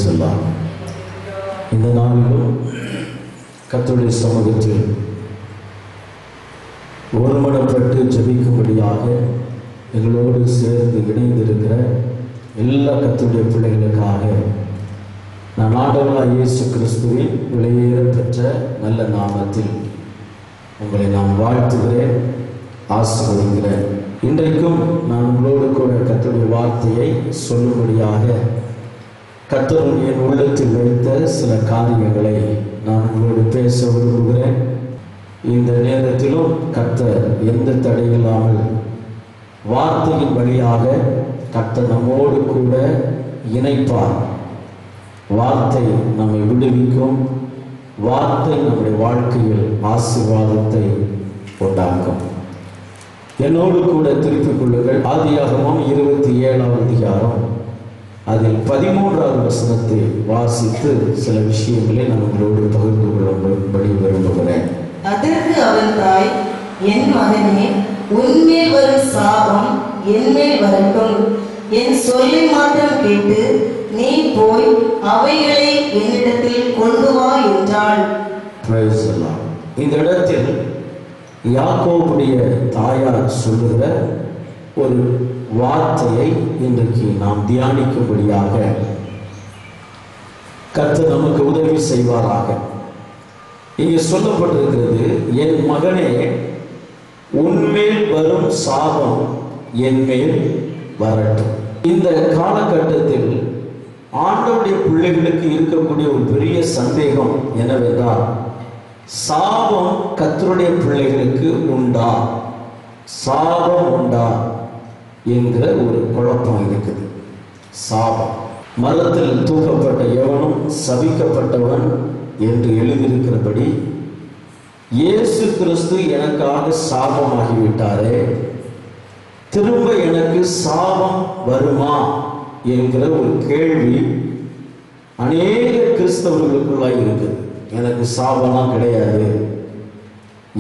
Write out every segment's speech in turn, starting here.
Price எல்லாம் இந்த நாளிலும் கர்த்தருடைய சமூகத்தில் ஒருமனப்பட்டு ஜெபிக்கும்படியாக எங்களோடு சேர்ந்து இணைந்திருக்கிற எல்லா கர்த்தருடைய பிள்ளைகளுக்காக நான் ஆண்டவராகிய இயேசு கிறிஸ்துவின் விலையேற பெற்ற நல்ல நாமத்தில் உங்களை நான் வாழ்த்துகிறேன், ஆசீர்வதிக்கிறேன். இன்றைக்கும் நான் உங்களோடு கூட கர்த்தருடைய வார்த்தையை சொல்லும்படியாக கர்த்தர் என் உள்ளத்தில் வைத்த சில காரியங்களை நான் உங்களோடு பேச விரும்புகிறேன். இந்த நேரத்திலும் கர்த்தர் எந்த தடையில்லாமல் வார்த்தையின் வழியாக கர்த்தர் நம்மோடு கூட இணைப்பார். வார்த்தை நம்மை விடுவிக்கும், வார்த்தை நம்முடைய வாழ்க்கையில் ஆசீர்வாதத்தை உண்டாக்கும். என்னோடு கூட திருப்பிக் கொள்ளுங்கள். ஆதியாகமம் 27ஆம் அதிகாரம் அதில் 13ஆவது வசனத்தை வாசித்து சில விஷயங்களை நான் உங்களோடு பகிர்ந்து கொள்ளும்படி விரும்புகிறேன். அதற்கு அவன் தாய், என் மகனே, உன்மேல் வரும் சாபம் என்மேல் வரட்டும். என் சொல்லை மாத்திரம் கேட்டு நீ போய் அவைகளை என்னிடத்தில் கொண்டு வா என்றாள். இந்த இடத்தில் யாக்கோபுடைய தாயார் சொல்லுகிற ஒரு வார்த்தையை இன்றைக்கு நாம் தியானிக்கும்படியாக கர்த்தர் நமக்கு உதவி செய்வாராக. இங்கே சொல்லப்பட்டிருக்கிறது, என் மகனே, உன்மேல் வரும் சாபம் என்மேல் வரட்டும். இந்த காலகட்டத்தில் ஆண்டவருடைய பிள்ளைகளுக்கு இருக்கக்கூடிய ஒரு பெரிய சந்தேகம் என்னவென்றால், சாபம் கர்த்தருடைய பிள்ளைகளுக்கு உண்டா, சாபம் உண்டா என்கிற ஒரு குழப்பம் இருக்குது. சாபம், மரத்தில் தூக்கப்பட்ட எவனும் சபிக்கப்பட்டவன் என்று எழுதியிருக்கிறபடி இயேசு கிறிஸ்து எனக்காக சாபமாகிவிட்டாரே, திரும்ப எனக்கு சாபம் வருமா என்கிற ஒரு கேள்வி அநேக கிறிஸ்தவர்களுக்குள்ளாய் இருக்குது. எனக்கு சாபம்லாம் கிடையாது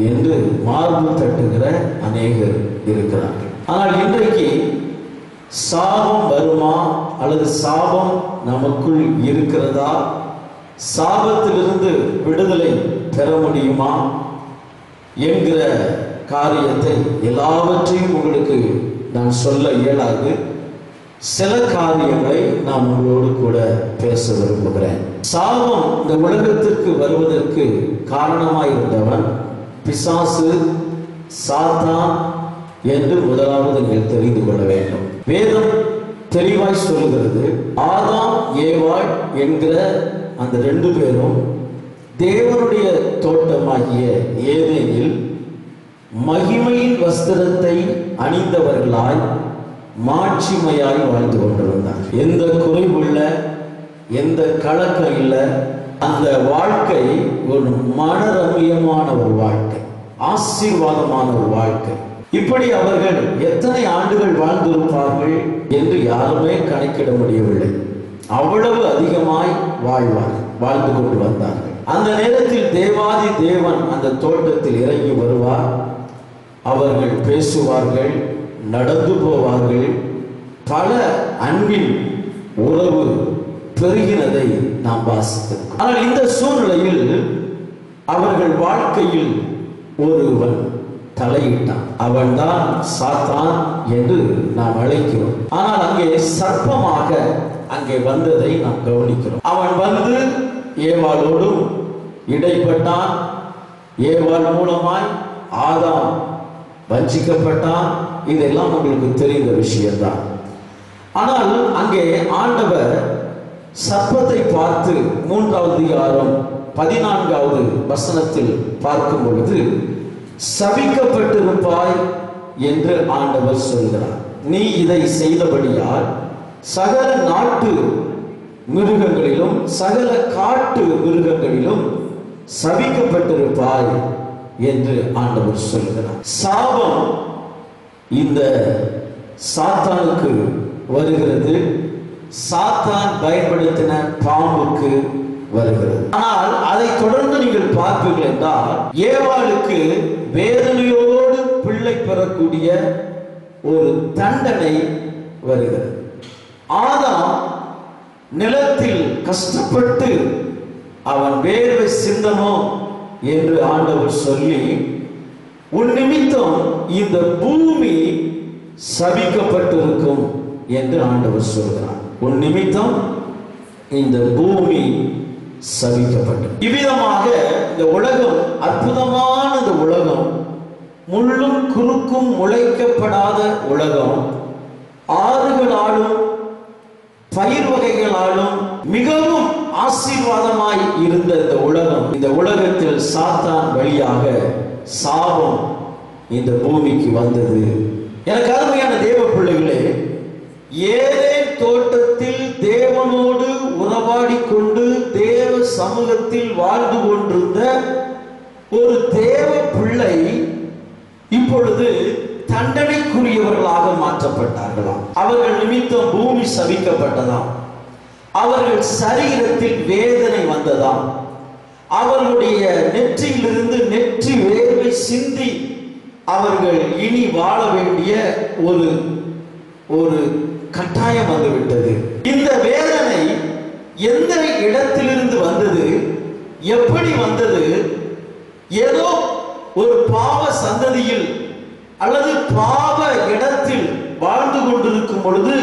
என்று மார்பு தட்டுகிற அநேகர் இருக்கிறார்கள். ஆனால் இன்றைக்கு சாபம் வருமா அல்லது சாபம் நமக்குள் இருக்கிறதா, சாபத்திலிருந்து விடுதலை பெற முடியுமா என்கிற காரியத்தை எல்லாவற்றையும் உங்களுக்கு நான் சொல்ல இயலாது. சில காரியங்களை நான் உங்களோடு கூட பேச விரும்புகிறேன். சாபம் இந்த உலகத்திற்கு வருவதற்கு காரணமாயிருந்தவன் பிசாசு, சாத்தான் என்று முதலாவது நீங்கள் தெரிந்து கொள்ள வேண்டும். வேதம் தெளிவாய் சொல்லுகிறது, ஆதாம் ஏவாள் என்கிற அந்த 2 பேரும் தேவனுடைய தோட்டமாகிய ஏதேனில் மகிமையின் வஸ்திரத்தை அணிந்தவர்களாய் மாட்சிமையாய் வாழ்ந்து கொண்டிருந்தார். எந்த குறைவுள்ள, எந்த கலக்கம் இல்லை. அந்த வாழ்க்கை ஒரு மனரமியமான ஒரு வாழ்க்கை, ஆசீர்வாதமான ஒரு வாழ்க்கை. இப்படி அவர்கள் எத்தனை ஆண்டுகள் வாழ்ந்திருப்பார்கள் என்று யாருமே கணக்கிட முடியவில்லை. அவ்வளவு அதிகமாய் வாழ்ந்து கொண்டு வந்தார்கள். அந்த நேரத்தில் தேவாதி தேவன் அந்த தோட்டத்தில் இறங்கி வருவார். அவர்கள் பேசுவார்கள், நடந்து போவார்கள். பல அன்பின் உறவு பெருகினதை நாம் வாசித்தோம். ஆனால் இந்த சூழ்நிலையில் அவர்கள் வாழ்க்கையில் ஒருவன் தலையிட்டான். அவன்தான் சாத்தான் என்று நாம் அழைக்கிறோம். ஆனால் அங்கே சர்ப்பமாக அங்கே வந்ததை நாம் கவனிக்கிறோம். அவன் வந்து ஏவாளோடும் இடைப்பட்டான். ஏவாள் மூலமாய் ஆதாம் வஞ்சிக்கப்பட்டான். இதெல்லாம் உங்களுக்கு தெரிந்த விஷயம்தான். ஆனால் அங்கே ஆண்டவர் சர்ப்பத்தை பார்த்து 3ஆவது அதிகாரம் 14ஆவது வசனத்தில் பார்க்கும் பொழுது, சபிக்கப்பட்டிருப்பாய் என்று ஆண்டவர் சொல்கிறார். நீ இதை செய்தபடியால் சகல நாட்டு மிருகங்களிலும் சகல காட்டு மிருகங்களிலும் சபிக்கப்பட்டிருப்பாய் என்று ஆண்டவர் சொல்கிறார். சாபம் இந்த சாத்தானுக்கு வருகிறது, சாத்தான் பயன்படுத்தின பாம்புக்கு வருகிறது. ஆனால் அதை தொடர்ந்து நீங்கள் பார்ப்பீர்கள் என்றால், ஏவாளுக்கு வேதனையோடு பிள்ளை பெறக்கூடிய ஒரு தண்டனை வருகிறது. ஆதாம் நிலத்தில் கஷ்டப்பட்டு அவன் வேர்வை சிந்தனும் என்று ஆண்டவர் சொல்லி, உன் நிமித்தம் இந்த பூமி சபிக்கப்பட்டிருக்கும் என்று ஆண்டவர் சொல்கிறார். உன் நிமித்தம் இந்த பூமி சபிக்கப்பட்டு. இவ்விதமாக இந்த உலகம், அற்புதமான இந்த உலகம், முள்ளும் குறுக்கும் முளைக்கப்படாத உலகம், ஆறுகளாலும் பயிர் வகைகளாலும் மிகவும் ஆசீர்வாதமாய் இருந்த இந்த உலகம், இந்த உலகத்தில் சாத்தான் வழியாக சாபம் இந்த பூமிக்கு வந்தது. எனக்கு அருமையான தேவ பிள்ளைகளே, ஏதேன் தோட்டத்தில் தேவனோடு உறவாடி கொண்டு தேவ சமூகத்தில் வாழ்ந்து கொண்டிருந்த ஒரு தேவ பிள்ளை இப்பொழுது தண்டனைக்குரியவர்களாக மாற்றப்பட்டார்களாம். அவர்கள் நிமித்தம் பூமி சபிக்கப்பட்டதாம். அவர்கள் சரீரத்தில் வேதனை வந்ததாம். அவர்களுடைய நெற்றியிலிருந்து நெற்றி வேர்வை சிந்தி அவர்கள் இனி வாழ வேண்டிய ஒரு கட்டாயம் வந்துவிட்டது. இந்த வேதனை எந்த இடத்திலிருந்து வந்தது, எப்படி வந்தது? ஏதோ ஒரு பாவ சந்ததியில் அல்லது பாவ இடத்தில் வாழ்ந்து கொண்டிருக்கும் பொழுது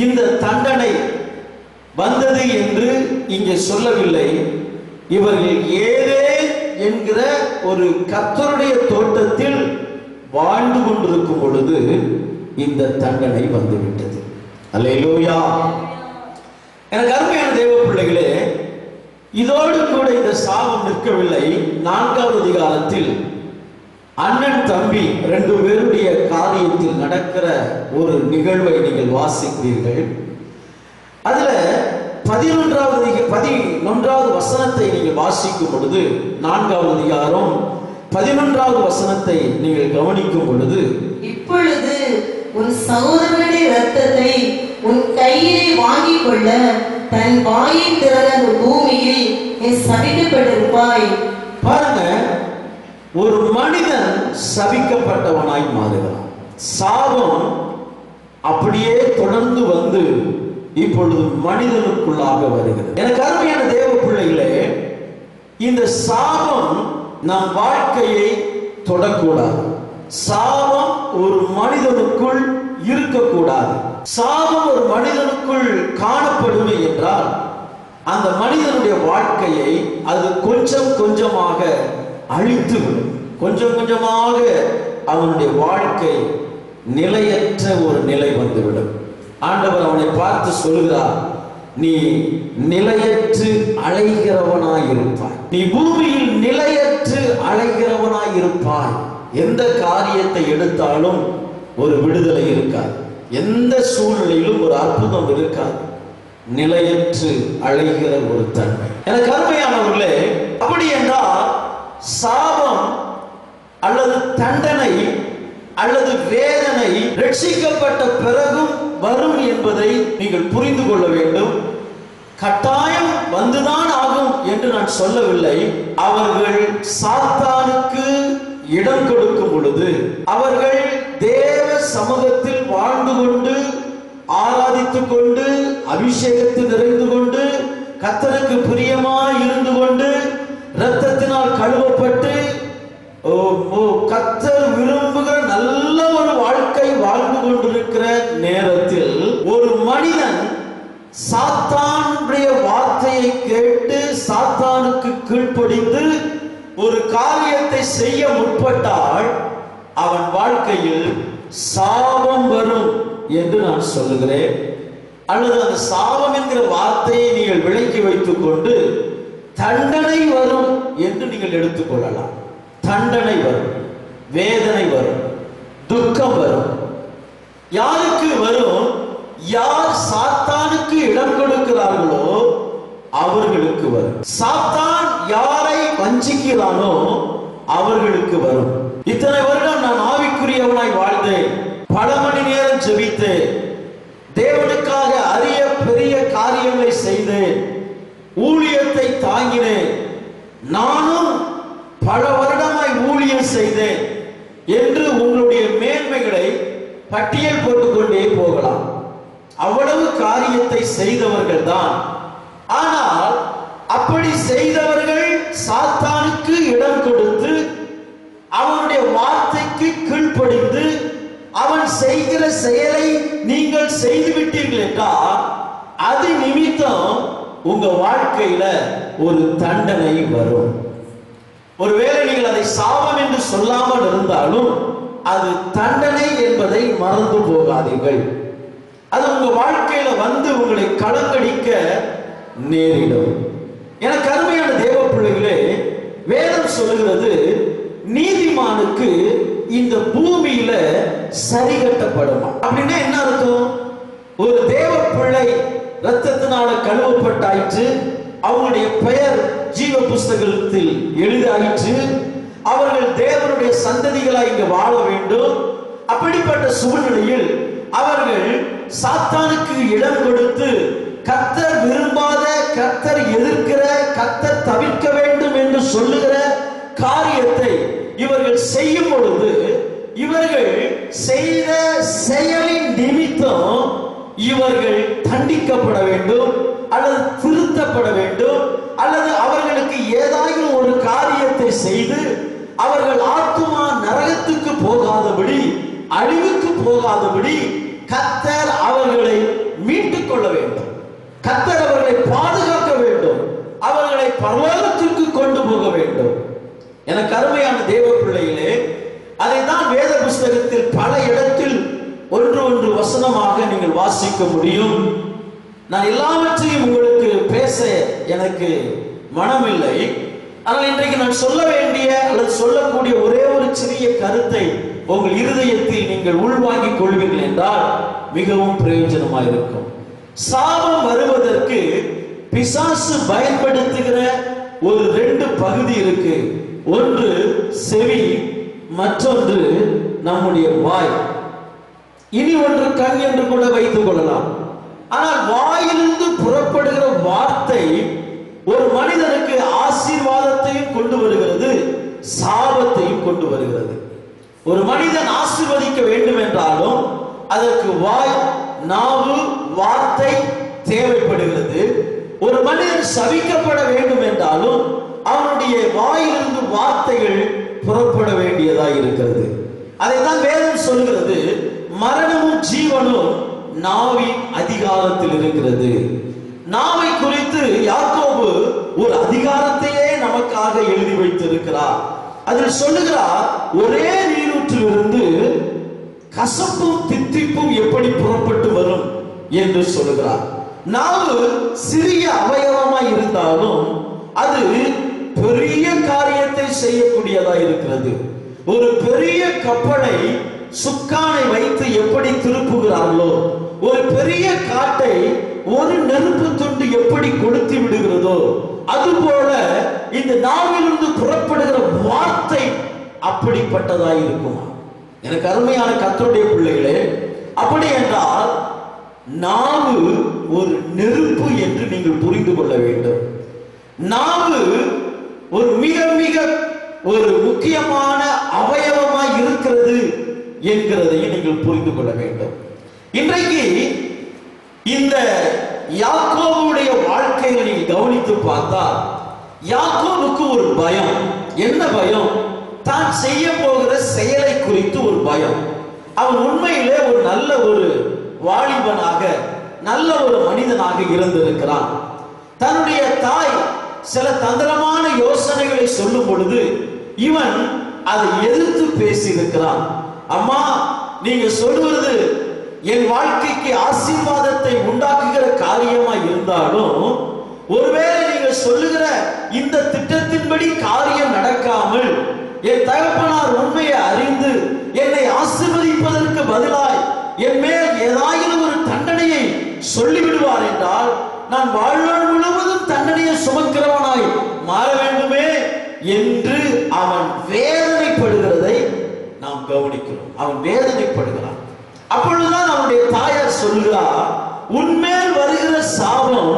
இந்த தண்டனை வந்தது என்று இங்கே சொல்லவில்லை. இவர்கள் ஏதேன் என்கிற ஒரு கர்த்தருடைய தோட்டத்தில் வாழ்ந்து கொண்டிருக்கும் பொழுது இந்த தண்டனை வந்துவிட்டது. அல்லேலூயா. எனக்கு அருமையான தேவ பிள்ளைகளே, இதோடு கூட இந்த சாபம் நிற்கவில்லை. 4வது அதிகாரத்தில் அண்ணன் தம்பி 2 பேருடைய காரியத்தில் நடக்கிற ஒரு நிகழ்வை நீங்கள் வாசிக்கிறீர்கள். அதுல 11வது வசனத்தை நீங்கள் வாசிக்கும் பொழுது, 4வது அதிகாரம் 11வது வசனத்தை நீங்கள் கவனிக்கும் பொழுது, இப்பொழுது உன் சகோதரனுடைய இரத்தத்தை உன் கையிலே வாங்கிக் கொள்ள தன் வாயை திறந்த பூமியில் நீ சபிக்கப்பட்டிருப்பாய். பாருங்க, ஒரு மனிதன் சபிக்கப்பட்டவனாய் மாறுகிறான். சாபம் அப்படியே தொடர்ந்து வந்து இப்பொழுது மனிதனுக்குள்ளாக வருகிறது. எனக்கு அருமையான தேவ பிள்ளைகளே, இந்த சாபம் நம் வாழ்க்கையை தொடக்கூடாது. சாபம் ஒரு மனிதனுக்குள் இருக்கக்கூடாது. சாபம் ஒரு மனிதனுக்குள் காணப்படுமே என்றால் அந்த மனிதனுடைய வாழ்க்கையை அது கொஞ்சம் கொஞ்சமாக அழித்துவிடும். கொஞ்சம் கொஞ்சமாக அவனுடைய வாழ்க்கை நிலையற்ற ஒரு நிலை வந்துவிடும். ஆண்டவர் அவனை பார்த்து சொல்கிறார், நீ நிலையற்று அலைகிறவனாய் இருப்பாய். நீ பூமியில் நிலையற்று அலைகிறவனாய் இருப்பாய். எந்த காரியத்தை எடுத்தாலும் ஒரு விடுதலை இருக்காது. எந்த சூழ்நிலையிலும் ஒரு அற்புதம் இருக்காது. நிலையற்று அலைகிற ஒரு தன்மை. எனக்கு அருமையானவர்களே, அப்படி என்றால் சாபம் அல்லது தண்டனை அல்லது வேதனை ரட்சிக்கப்பட்ட பிறகும் வரும் என்பதை நீங்கள் புரிந்து கொள்ள வேண்டும். கட்டாயம் வந்துதான் ஆகும் என்று நான் சொல்லவில்லை. அவர்கள் சாத்தானுக்கு இடம் கொடுக்கும் பொழுது, அவர்கள் தேவ சமூகத்தில் வாழ்ந்து கொண்டு ஆராதித்துக் கொண்டு அபிஷேகத்தில் நிறைந்து கொண்டு கர்த்தருக்கு பிரியமாய் இருந்து கொண்டு இரத்தத்தினால் கழுவப்பட்டு கர்த்தர் விரும்புகிற நல்ல ஒரு வாழ்க்கை வாழ்ந்து கொண்டிருக்கிற நேரத்தில் ஒரு மனிதன் சாத்தானுடைய வார்த்தையை கேட்டு சாத்தானுக்கு கீழ்ப்படிந்து ஒரு காரியத்தை செய்ய முற்பட்டால் அவன் வாழ்க்கையில் சாபம் வரும் என்று நான் சொல்லுகிறேன். அல்லது அந்த சாபம் என்கிற வார்த்தையை நீங்கள் விளக்கி வைத்துக் கொண்டு தண்டனை வரும் என்று நீங்கள் எடுத்துக்கொள்ளலாம். தண்டனை வரும், வேதனை வரும், துக்கம் வரும். யாருக்கு வரும்? யார் சாத்தானுக்கு இடம் கொடுக்கிறார்களோ அவர்களுக்கு வரும். சாத்தான் யாரை வஞ்சிக்கிறானோ அவர்களுக்கு வரும். இத்தனை வருடம் நான் ஆவிக்குரியவனாய் வாழ்ந்தேன், பல மணி நேரம் ஜெபித்தேன், தேவனுக்காக அரிய பெரிய காரியங்களை செய்தேன், ஊழியத்தை தாங்கினேன், நானும் பல வருடமாய் ஊழியம் செய்தேன் என்று உங்களுடைய மேன்மைகளை பட்டியல் போட்டுக்கொண்டே போகலாம். அவ்வளவு காரியத்தை செய்தவர்கள் தான். ஆனால் அப்படி செய்தவர்கள் சாத்தானுக்கு இடம் கொடுத்து அவனுடைய வார்த்தைக்கு கீழ்ப்படிந்து அவன் செய்கிற செயலை நீங்கள் செய்துவிட்டீர்கள் என்றால் அது நிமித்தம் உங்க வாழ்க்கையில ஒரு தண்டனை வரும். ஒருவேளை நீங்கள் அதை சாபம் என்று சொல்லாமல் இருந்தாலும் அது தண்டனை என்பதை மறந்து போகாதீர்கள். அது உங்க வாழ்க்கையில வந்து உங்களை கலங்கடிக்க நேரிடும். எனக்கு அருமையான தேவ பிள்ளைகளே, வேதம் சொல்லுகிறது நீதிமானுக்கு இந்த பூமியில சரி கட்டப்படுமா. அப்படின்னா என்ன அர்த்தம்? ஒரு தேவ பிள்ளை இரத்தத்தினால கழுவப்பட்டாயிற்று, அவங்களுடைய பெயர் ஜீவ புஸ்தகத்தில் எழுதாயிற்று, அவர்கள் தேவனுடைய சந்ததிகளாய் இங்கு வாழ வேண்டும். அப்படிப்பட்ட சூழ்நிலையில் அவர்கள் சாத்தானுக்கு இடம் கொடுத்து கர்த்தர் விரும்பாத, கர்த்தர் எதிர்க்கிற, கர்த்தர் தவிர்க்க வேண்டும் என்று சொல்லுகிற காரியத்தை இவர்கள் செய்யும் பொழுது இவர்கள் செய்த செயலின் நிமித்தம் இவர்கள் தண்டிக்கப்பட வேண்டும் அல்லது திருத்தப்பட வேண்டும், அல்லது அவர்களுக்கு ஏதாவது ஒரு காரியத்தை செய்து அவர்கள் ஆத்துமா நரகத்துக்கு போகாதபடி, அழிவுக்கு போகாதபடி கர்த்தர் அவர்களை மீட்டுக் கொள்ள வேண்டும். கர்த்தர் அவர்களை பாதுகாக்க வேண்டும், அவர்களை பரலோகத்திற்கு கொண்டு போக வேண்டும். எனக்கு அருமையான தேவ பிள்ளைகளே, அதைத்தான் வேத புஸ்தகத்தில் பல இடத்தில் ஒன்று வசனமாக நீங்கள் வாசிக்க முடியும். நான் எல்லாவற்றையும் உங்களுக்கு பேச எனக்கு மனமில்லை. ஆனால் இன்றைக்கு நான் சொல்ல வேண்டிய அல்லது சொல்லக்கூடிய ஒரே ஒரு சிறிய கருத்தை உங்கள் இருதயத்தில் நீங்கள் உள்வாங்கிக் கொள்வீர்கள் என்றால் மிகவும் பிரயோஜனமாக இருக்கும். சாபம் வருவதற்கு பிசாசு பயன்படுத்துகிற ஒரு 2 பகுதி இருக்கு. ஒன்று செவி, மற்றொன்று நம்முடைய வாய். இனி ஒன்று கண் என்று கூட வைத்துக் கொள்ளலாம். ஆனால் வாயிலிருந்து புறப்படுகிற வார்த்தை ஒரு மனிதனுக்கு ஆசீர்வாதத்தையும் கொண்டு வருகிறது, சாபத்தையும் கொண்டு வருகிறது. ஒரு மனிதன் ஆசீர்வதிக்க வேண்டும் என்றாலும் அதற்கு வாய், நாவு, வார்த்தை தேவைப்படுகிறது. ஒரு மனிதன் சபிக்கப்பட வேண்டும் என்றாலும் அவனுடைய வாயிலிருந்து வார்த்தைகள் புறப்பட வேண்டியதாக இருக்கிறது. அதைத்தான் வேதம் சொல்கிறது, மரணமும் ஜீவனும் நாவின் அதிகாரத்தில் இருக்கிறது. நாவை குறித்து யாக்கோபு ஒரு அதிகாரத்தையே நமக்காக எழுதி வைத்திருக்கிறார். அதில் சொல்லுகிறார், ஒரே நீரூற்றிலிருந்து கசப்பும் தித்திப்பும் எப்படி புறப்பட்டு வரும் என்று சொல்லுகிறார். நாவு சிறிய அவயவமாய் இருந்தாலும் அது பெரிய காரியத்தை செய்யக்கூடியதா இருக்கிறது. ஒரு பெரிய கப்பலை சுக்கானை வைத்து எப்படி திருப்புகிறார்களோ, ஒரு பெரிய காட்டை ஒரு நெருப்பு துண்டு எப்படி கொளுத்தி விடுகிறதோ, அதுபோல இந்த நாவிலிருந்து புறப்படுகிற வார்த்தை அப்படிப்பட்டதா இருக்குமா? எனக்கு அருமையான கர்த்தருடைய பிள்ளைகளே, அப்படி என்றால் நாவு ஒரு நெருப்பு என்று நீங்கள் புரிந்து கொள்ள வேண்டும். நாவு ஒரு மிக மிக ஒரு முக்கியமான அவயவமாய் இருக்கிறது என்கிறதையும் நீங்கள் புரிந்து கொள்ள வேண்டும். இன்றைக்கு இந்த யாக்கோபுடைய வாழ்க்கையை நீங்கள் கவனித்து பார்த்தால் யாக்கோபுக்கு ஒரு பயம். என்ன பயம்? தான் செய்ய போகிற செயலை குறித்து ஒரு பயம். அவன் உண்மையிலே ஒரு நல்ல ஒரு வாலிபனாக, நல்ல ஒரு மனிதனாக இருந்திருக்கிறான். தன்னுடைய தாய் சில தந்திரமான யோசனைகளை சொல்லும் பொழுது இவன் அதை எதிர்த்து பேசியிருக்கிறான். அம்மா, நீங்க சொல்வது என் வாழ்க்கைக்கு ஆசீர்வாதத்தை உண்டாக்குகிற காரியமா இருந்தாலும் ஒருவேளை நீங்க சொல்லுகிற இந்த திட்டத்தின்படி காரியம் நடக்காமல் என் தகப்பனார் உண்மையை அறிந்து என்னை ஆசீர்வதிப்பதற்கு பதிலாய் என் மேல் ஏதாவது ஒரு தண்டனையை சொல்லிவிடுவார் என்றால் நான் வாழ்நாள் முழுவதும் தண்டனையை சுமக்கிறவனாய் மாற வேண்டுமே என்று அவன் வேதனைப்படுகிறதை நாம் கவனிக்கிறோம். அவன் வேதனைப்படுகிறான். அப்பொழுதுதான் அவனுடைய தாயார் சொல்கிறார், உன்மேல் வருகிற சாபம்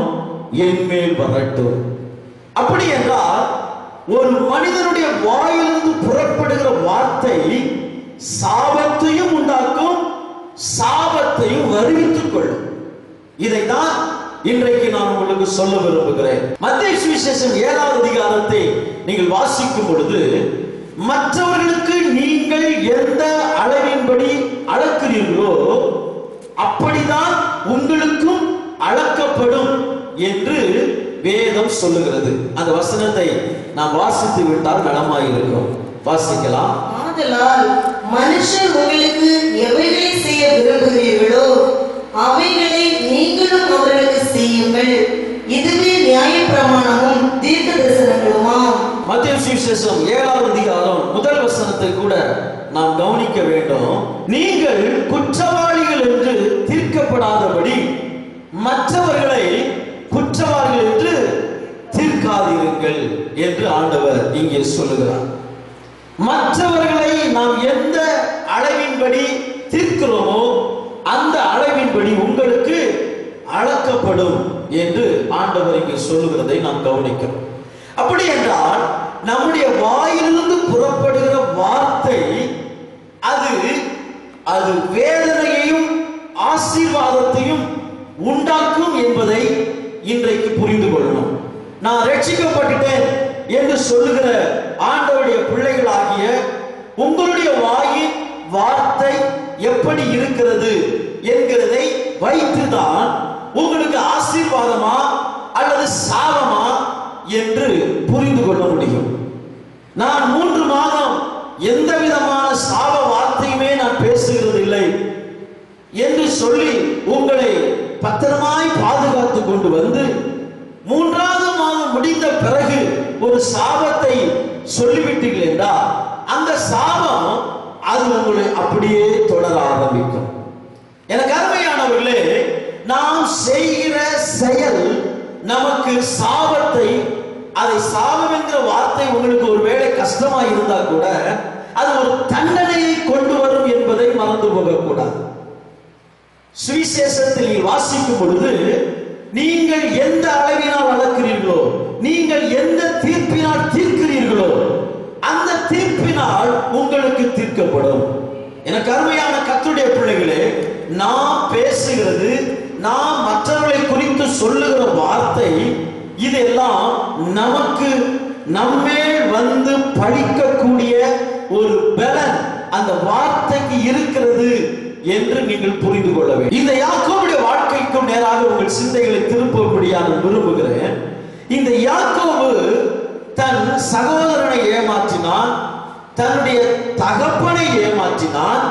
என் மேல் வரட்டும். அப்படி என்றால் ஒரு மனிதனுடைய வாயிலிருந்து புறப்படுகிற வார்த்தை சாபத்தையும் உண்டாக்கும், சாபத்தையும் வருவித்துக் கொள்ளும். இதைத்தான் இன்றைக்கு நான் உங்களுக்கு சொல்ல விரும்புகிறேன். மத்தேயு சுவிசேஷம் 7வது அதிகாரத்தை நீங்கள் வாசிக்கும் பொழுது, மற்றவர்களுக்கு நீங்கள் எந்த அளவின்படி அளக்கிறீர்களோ அப்படிதான் உங்களுக்கும் அளக்கப்படும் என்று வேதம் சொல்லுகிறது. அந்த வசனத்தை நாம் வாசித்து விட்டால் நலமாயிருக்கும். வாசிக்கலாம். ஆதலால் மனுஷர் உங்களுக்கு எவைகளை செய்ய விரும்புகிறீர்களோ அவைகளை நீங்களும் அவர்களுக்கு செய்யுங்கள். இதுவே நியாயப்பிரமாணமும் தீர்க்க தரிசனங்களுமாம். மத்தேயு சுவிசேஷம் 7வது அதிகாரம் முதல் வசனத்தை கூட நாம் கவனிக்க வேண்டும். நீங்கள் குற்றவாளிகள் என்று தீர்க்கப்படாதபடி மற்றவர்களை குற்றவாளிகள் என்று தீர்க்காதீர்கள் என்று ஆண்டவர் இங்கே சொல்லுகிறார். மற்றவர்களை நாம் எந்த அளவின்படி தீர்க்கிறோமோ அந்த அளவின்படி உங்களுக்கு அளக்கப்படும் என்று ஆண்டவர் இங்கே சொல்லுகிறதை நாம் கவனிக்கிறோம். அப்படி என்றால் நம்முடைய வாயிலிருந்து புறப்படுகிற வார்த்தை அது வேதனையையும் ஆசீர்வாதத்தையும் உண்டாக்கும் என்பதை இன்றைக்கு புரிந்து கொள்ளணும். நான் ரட்சிக்கப்பட்டுட்டேன் என்று சொல்லுகிற ஆண்டவருடைய பிள்ளைகளாகிய உங்களுடைய வாயின் வார்த்தை எப்படி இருக்கிறது என்கிறதை வைத்துதான் உங்களுக்கு ஆசீர்வாதமா அல்லது சாபமா என்று புரிந்து கொள்ள முடியும். நான் 3 மாதம் எந்த விதமான சாப வார்த்தையுமே நான் பேசுகிறது இல்லை என்று சொல்லி உங்களை பத்திரமாய் பாதுகாத்து கொண்டு வந்து 3வது மாதம் முடிந்த பிறகு ஒரு சாபத்தை சொல்லிவிட்டீர்கள் என்றால் அந்த சாபம் அது உங்களை அப்படியே தொடர ஆரம்பிக்கும். எனக்கு அருமையானவர்களே, நாம் செய்கிற செயல் நமக்கு சாபத்தை, அதை சாபம் என்கிற வார்த்தை உங்களுக்கு ஒருவேளை கஷ்டமா இருந்தா கூட அது ஒரு தண்டனையை கொண்டு வரும் என்பதை மறந்து போகக்கூடாது. சுவிசேஷத்தில் வாசிக்கும் பொழுது, நீங்கள் எந்த அளவினால் அளக்கிறீர்களோ, நீங்கள் எந்த தீர்ப்பினால் தீர்க்கிறீர்களோ அந்த தீர்ப்பினால் உங்களுக்கு தீர்க்கப்படும். எனக்கு அருமையான கர்த்தருடைய பிள்ளைகளே, நாம் பேசுகிறது, நாம் மற்றவர்களை குறித்து சொல்லுகிற வார்த்தை, இதெல்லாம் நமக்கு நம்மேல் வந்து பழிக்கக்கூடிய ஒரு பலன் அந்த வார்த்தைக்கு இருக்கிறது என்று நீங்கள் புரிந்து கொள்ள வேண்டும். இந்த யாக்கோபுடைய வாழ்க்கைக்கும் நேராக உங்கள் சிந்தைகளை திருப்பும்படியாக விரும்புகிறேன். இந்த யாக்கோபு தன் சகோதரனை ஏமாற்றினான், தன்னுடைய தகப்பனை ஏமாற்றினான்.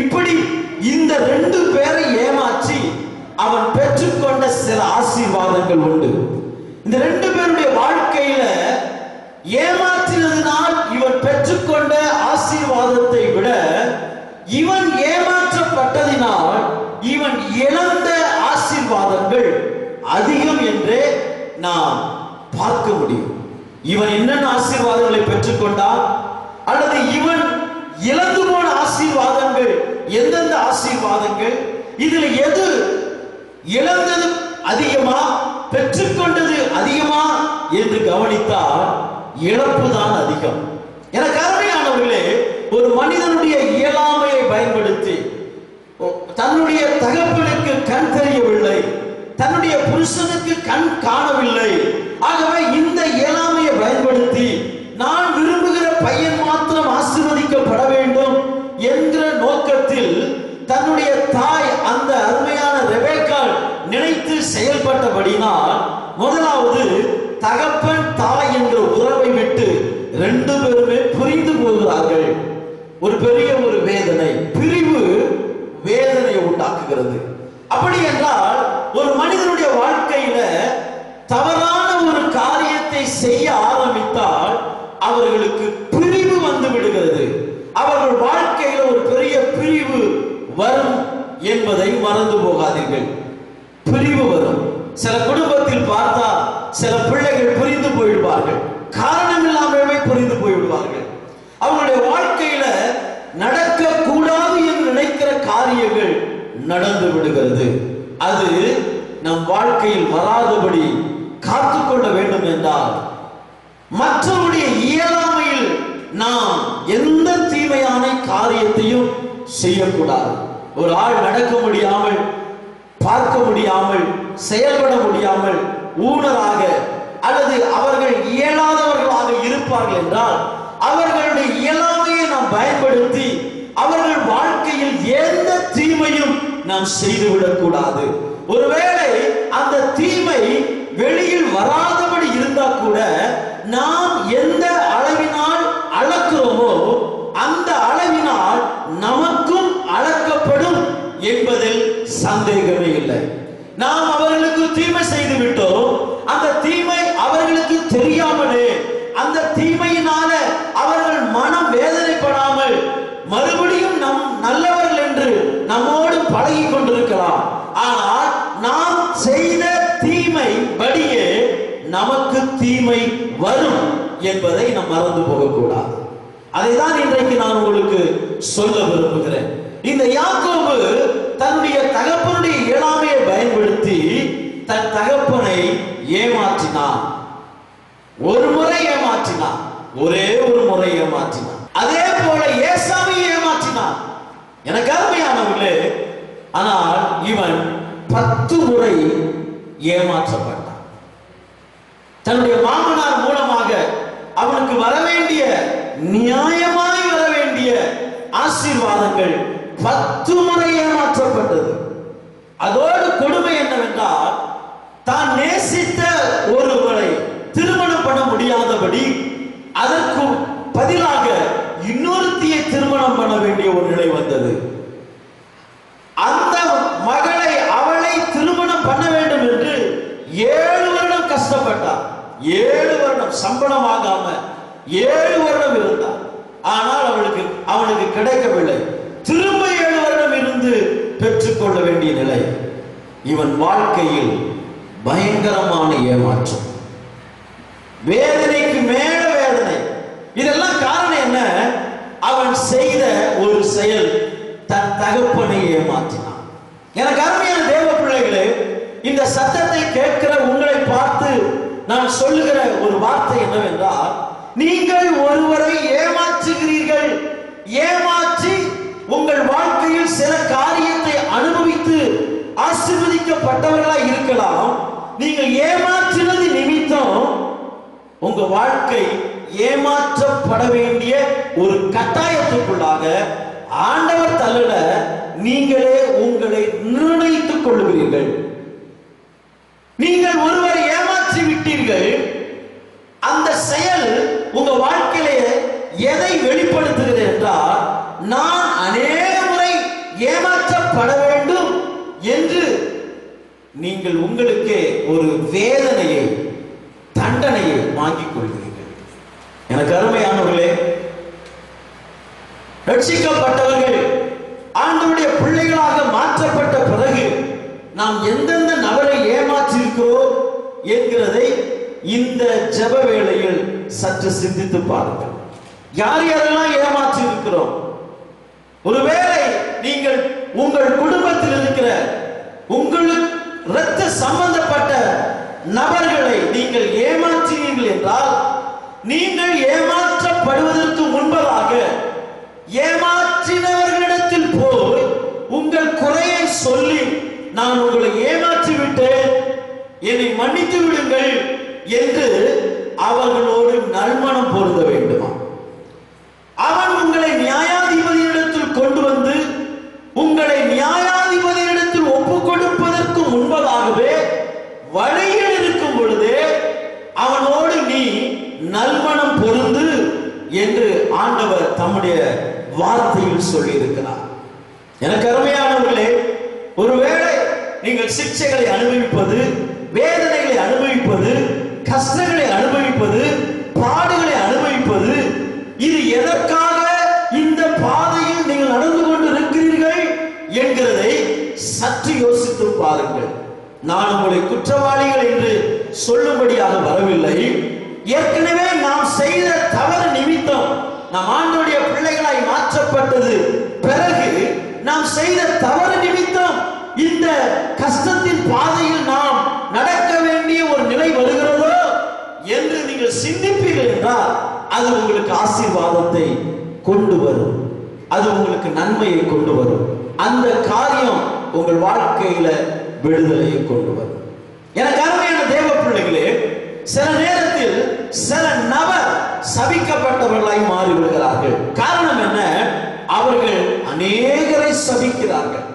இப்படி இந்த 2 பேரை ஏமாற்றி அவன் பெற்றுக்கொண்ட சில ஆசீர்வாதங்கள் உண்டு. இந்த 2 பேருடைய வாழ்க்கையில ஏமாற்றினதினால் இவன் பெற்றுக்கொண்ட ஆசீர்வாதத்தை விட இவன் ஏமாற்றப்பட்டதினால் இவன் இழந்த ஆசீர்வாதங்கள் அதிகம் என்றே நாம் பார்க்க முடியும். இவன் என்னென்ன ஆசீர்வாதங்களை பெற்றுக்கொண்டான், அல்லது இவன் இழந்து போன ஆசீர்வாதங்கள் எந்தெந்த ஆசீர்வாதங்கள், இதில் எது இழந்தது அதிகமா பெற்றுக்கொண்டது அதிகமா என்று கவனித்தால் இழப்பு தான் அதிகம். எனக்கு அருமையானவர்களே, ஒரு மனிதனுடைய இயலாமையை பயன்படுத்தி தன்னுடைய தகப்பனுக்கு கண் தெரியவில்லை, தன்னுடைய புருஷனுக்கு கண் காணவில்லை, ஆகவே இந்த இயலாமையை பயன்படுத்தி நான் விரும்புகிற பையன் மாத்திரம் ஆசீர்வதிக்கப்பட வேண்டும் என்ற நோக்கத்தில் தன்னுடைய தாய் அந்த அருமையான ரெபெக்காள் நினைத்து செயல்பட்டபடினால், முதலாவது தகப்பன் தாய் என்ற உறவை விட்டு 2 பேருமே பிரிந்து போகிறார்கள். ஒரு பெரிய ஒரு வேதனை, பிரிவு வேதனையை உண்டாக்குகிறது. அப்படி என்றால் ஒரு மனிதனுடைய வாழ்க்கையில தவறான ஒரு காரியத்தை செய்ய ஆரம்பித்தால் அவர்களுக்கு பிரிவு வந்து விடுகிறது. அவர்கள் வாழ்க்கையில ஒரு பெரிய பிரிவு வரும் என்பதை மறந்து போகாதீர்கள். பிரிவு வரும். சில குடும்பத்தில் பார்த்தா சில பிள்ளைகள் பிரிந்து போய்விடுவார்கள், காரணம் இல்லாமலே பிரிந்து போய்விடுவார்கள். அவங்களுடைய வாழ்க்கையில நடக்க கூடாது என்று நினைக்கிற காரியங்கள் நடந்து விடுகிறது. அது நம் வாழ்க்கையில் வராதபடி காத்துக்கொள்ள வேண்டும் என்றால் மற்றவருடைய இயலாமையில் நாம் எந்த தீமையான காரியத்தையும் செய்யக்கூடாது. ஒரு ஆள் நடக்க முடியாமல் பார்க்க முடியாமல், செயல்பட முடியாமல், ஊனராக அல்லது அவர்கள் இயலாதவர்களாக இருப்பார்கள் என்றால் அவர்களுடைய இயலாமையை நாம் பயன்படுத்தி அவர்கள் வாழ்க்கையில் எந்த தீமையும் நாம் செய்துவிடக் கூடாது. ஒருவேளை அந்த தீமை வெளியில் வராதபடி இருந்தா கூட நாம் எந்த அளவினால் அளக்கிறோமோ அந்த அளவினால் நமக்கும் அளக்கப்படும் என்பதில் சந்தேகமே இல்லை. நாம் அவர்களுக்கு தீமை செய்து விட்டோம், அந்த தீமை அவர்களுக்கு தெரியாமலே, அந்த தீமையினால அவர்கள் மனம் வேதனைப்படாமல் மறுபடியும் நம் நல்லவர்கள் என்று நம்மோடு பழகி கொண்டிருக்கலாம். ஆனால் நாம் செய்த தீமை படியே நமக்கு தீமை வரும் என்பதை நாம் மறந்து போகக்கூடாது. அதைதான் இன்றைக்கு நான் உங்களுக்கு சொல்ல விரும்புகிறேன். இந்த யாக்கோபு தன்னுடைய தகப்பனுடைய இயலாமையை பயன்படுத்தி தன் தகப்பனை ஏமாற்றினான். ஒரு முறை ஏமாற்றினான், ஒரே ஒரு முறை ஏமாற்றினான். அதே போல ஏசாவை ஏமாற்றினான். எனக்கு அருமையானவர்களே, ஆனால் இவன் 10 முறை ஏமாற்றப்பட்டான். தன்னுடைய மாமனார் மூலமாக அவனுக்கு வரவேண்டிய, நியாயமாய் வரவேண்டிய ஆசீர்வாதங்கள் 10 முறை ஏமாற்றப்பட்டது. அதோடு கொடுமை என்னவென்றால், தான் நேசித்த ஒருவரை திருமணம் பண்ண முடியாதபடி அதற்கு பதிலாக இன்னொருத்தியை திருமணம் பண்ண வேண்டிய ஒரு நிலை வந்தது. அந்த மகளை, அவளை திருமணம் பண்ண வேண்டும் என்று 7 வருடம் கஷ்டப்பட்டார். 7 வருடம் சம்பளம் ஆகாம 7 வருடம் இருந்தார். ஆனால் அவனுக்கு கிடைக்கவில்லை. திரும்ப 7 வருடம் இருந்து பெற்றுக்கொள்ள வேண்டிய நிலை. இவன் வாழ்க்கையில் பயங்கரமான ஏமாற்றம், வேதனைக்கு மேல வேதனை. இதெல்லாம் காரணம் என்ன? அவன் செய்த ஒரு செயல், தன் தகப்பனை ஏமாற்றினான். எனக்கு அருமையான தேவ பிள்ளைகளே, இந்த சத்தத்தை கேட்கிற உங்களை பார்த்து நான் சொல்லுகிற ஒரு வார்த்தை என்னவென்றால், நீங்கள் ஒருவரை ஏமாற்றுகிறீர்கள். ஏமாற்றி உங்கள் வாழ்க்கையில் சில காரியத்தை அனுபவித்து ஆசீர்வதிக்கப்பட்டவர்களாய் இருக்கலாம். நீங்கள் ஏமாற்றினது நிமித்தம் உங்க வாழ்க்கை ஏமாற்றப்பட வேண்டிய ஒரு கட்டாயத்துக்குள்ளாக ஆண்டவர் தள்ளல, நீங்களே உங்களை நிர்ணயித்துக் கொள்ளுகிறீர்கள். நீங்கள் ஒருவரை ஏமாற்றி விட்டீர்கள். அந்த செயல் உங்க வாழ்க்கையிலே எதை வெளிப்படுத்துகிறது என்றால், நான் அநேக முறை ஏமாற்றப்பட வேண்டும் என்று நீங்கள் உங்களுக்கே ஒரு வேதனையை, தண்டனையை வாங்கிக் கொள்கிறீர்கள். எனக்கு அருமையானவர்களே, ரட்சிக்கப்பட்டவர்கள் ஆண்டவருடைய பிள்ளைகளாக மாற்றப்பட்ட பிறகு நாம் எந்தெந்த நபரை ஏமாற்றி இருக்கிறோம் என்கிறதை இந்த ஜெப வேளையில் சற்று சிந்தித்து பாருங்கள். யார் யாரெல்லாம் ஏமாற்றி இருக்கிறோம்? ஒருவேளை நீங்கள் உங்கள் குடும்பத்தில் இருக்கிற உங்களுக்கு இரத்த சம்பந்தப்பட்ட நபர்களை நீங்கள் ஏமாற்றினீர்கள் என்றால், நீங்கள் ஏமாற்றப்படுவதற்கு முன்பதாக ஏமாற்றினவர்களிடத்தில் போய் உங்கள் குறையை சொல்லி, நான் உங்களை ஏமாற்றி விட்டேன், என்னை மன்னித்து விடுங்கள் என்று அவர்களோடு நல்மனம் பொருந்த வேண்டுமா? அவன் உங்களை நியாயாதிபதியிடத்தில் கொண்டு வந்து உங்களை நியாயாதிபதியிடத்தில் ஒப்புக் கொடுப்பதற்கு முன்பதாகவே வழியில் இருக்கும் பொழுதே அவனோடு நீ நல்மனம் பொருந்து என்று ஆண்டவர் தம்முடைய வார்த்தையில் சொல்லி இருக்கிறார். எனக்கு அருமையானவர்களே, ஒருவேளை நீங்கள் சிக்ஷைகளை அனுபவிப்பது, வேதனைகளை அனுபவிப்பது, கஷ்டங்களை அனுபவிப்பது, பாடுகளை அனுபவிப்பது, இது எதற்காக இந்த பாதையில் நீங்கள் நடந்து கொண்டு இருக்கிறீர்கள் என்கிறதை சற்று யோசித்து பாருங்கள். நான் உங்களை குற்றவாளிகள் என்று சொல்லும்படியாக வரவில்லை. ஏற்கனவே நாம் செய்த தவறு நிமித்தம் நாம் ஆண்டவருடைய பிள்ளைகளாய் மாற்றப்பட்டது பிறகு நாம் செய்த தவறு நிமித்தம் இந்த கஷ்டத்தின் பாதையில் நாம் நடக்க வேண்டிய ஒரு நிலை வருகிறதோ என்று நீங்கள் சிந்திப்பீர்கள் என்றால், அது உங்களுக்கு ஆசீர்வாதத்தை கொண்டு வரும், அது உங்களுக்கு நன்மையை கொண்டு வரும். அந்த காரியம் உங்கள் வாழ்க்கையில விடுதலையை கொண்டு வரும். எனக்கு அருமையான தேவ பிள்ளைகளே, சில நேரத்தில் சில நபர் சபிக்கப்பட்டவர்களாய் மாறிவிடுகிறார்கள். காரணம் என்ன? அவர்கள் அநேகரை சபிக்கிறார்கள்,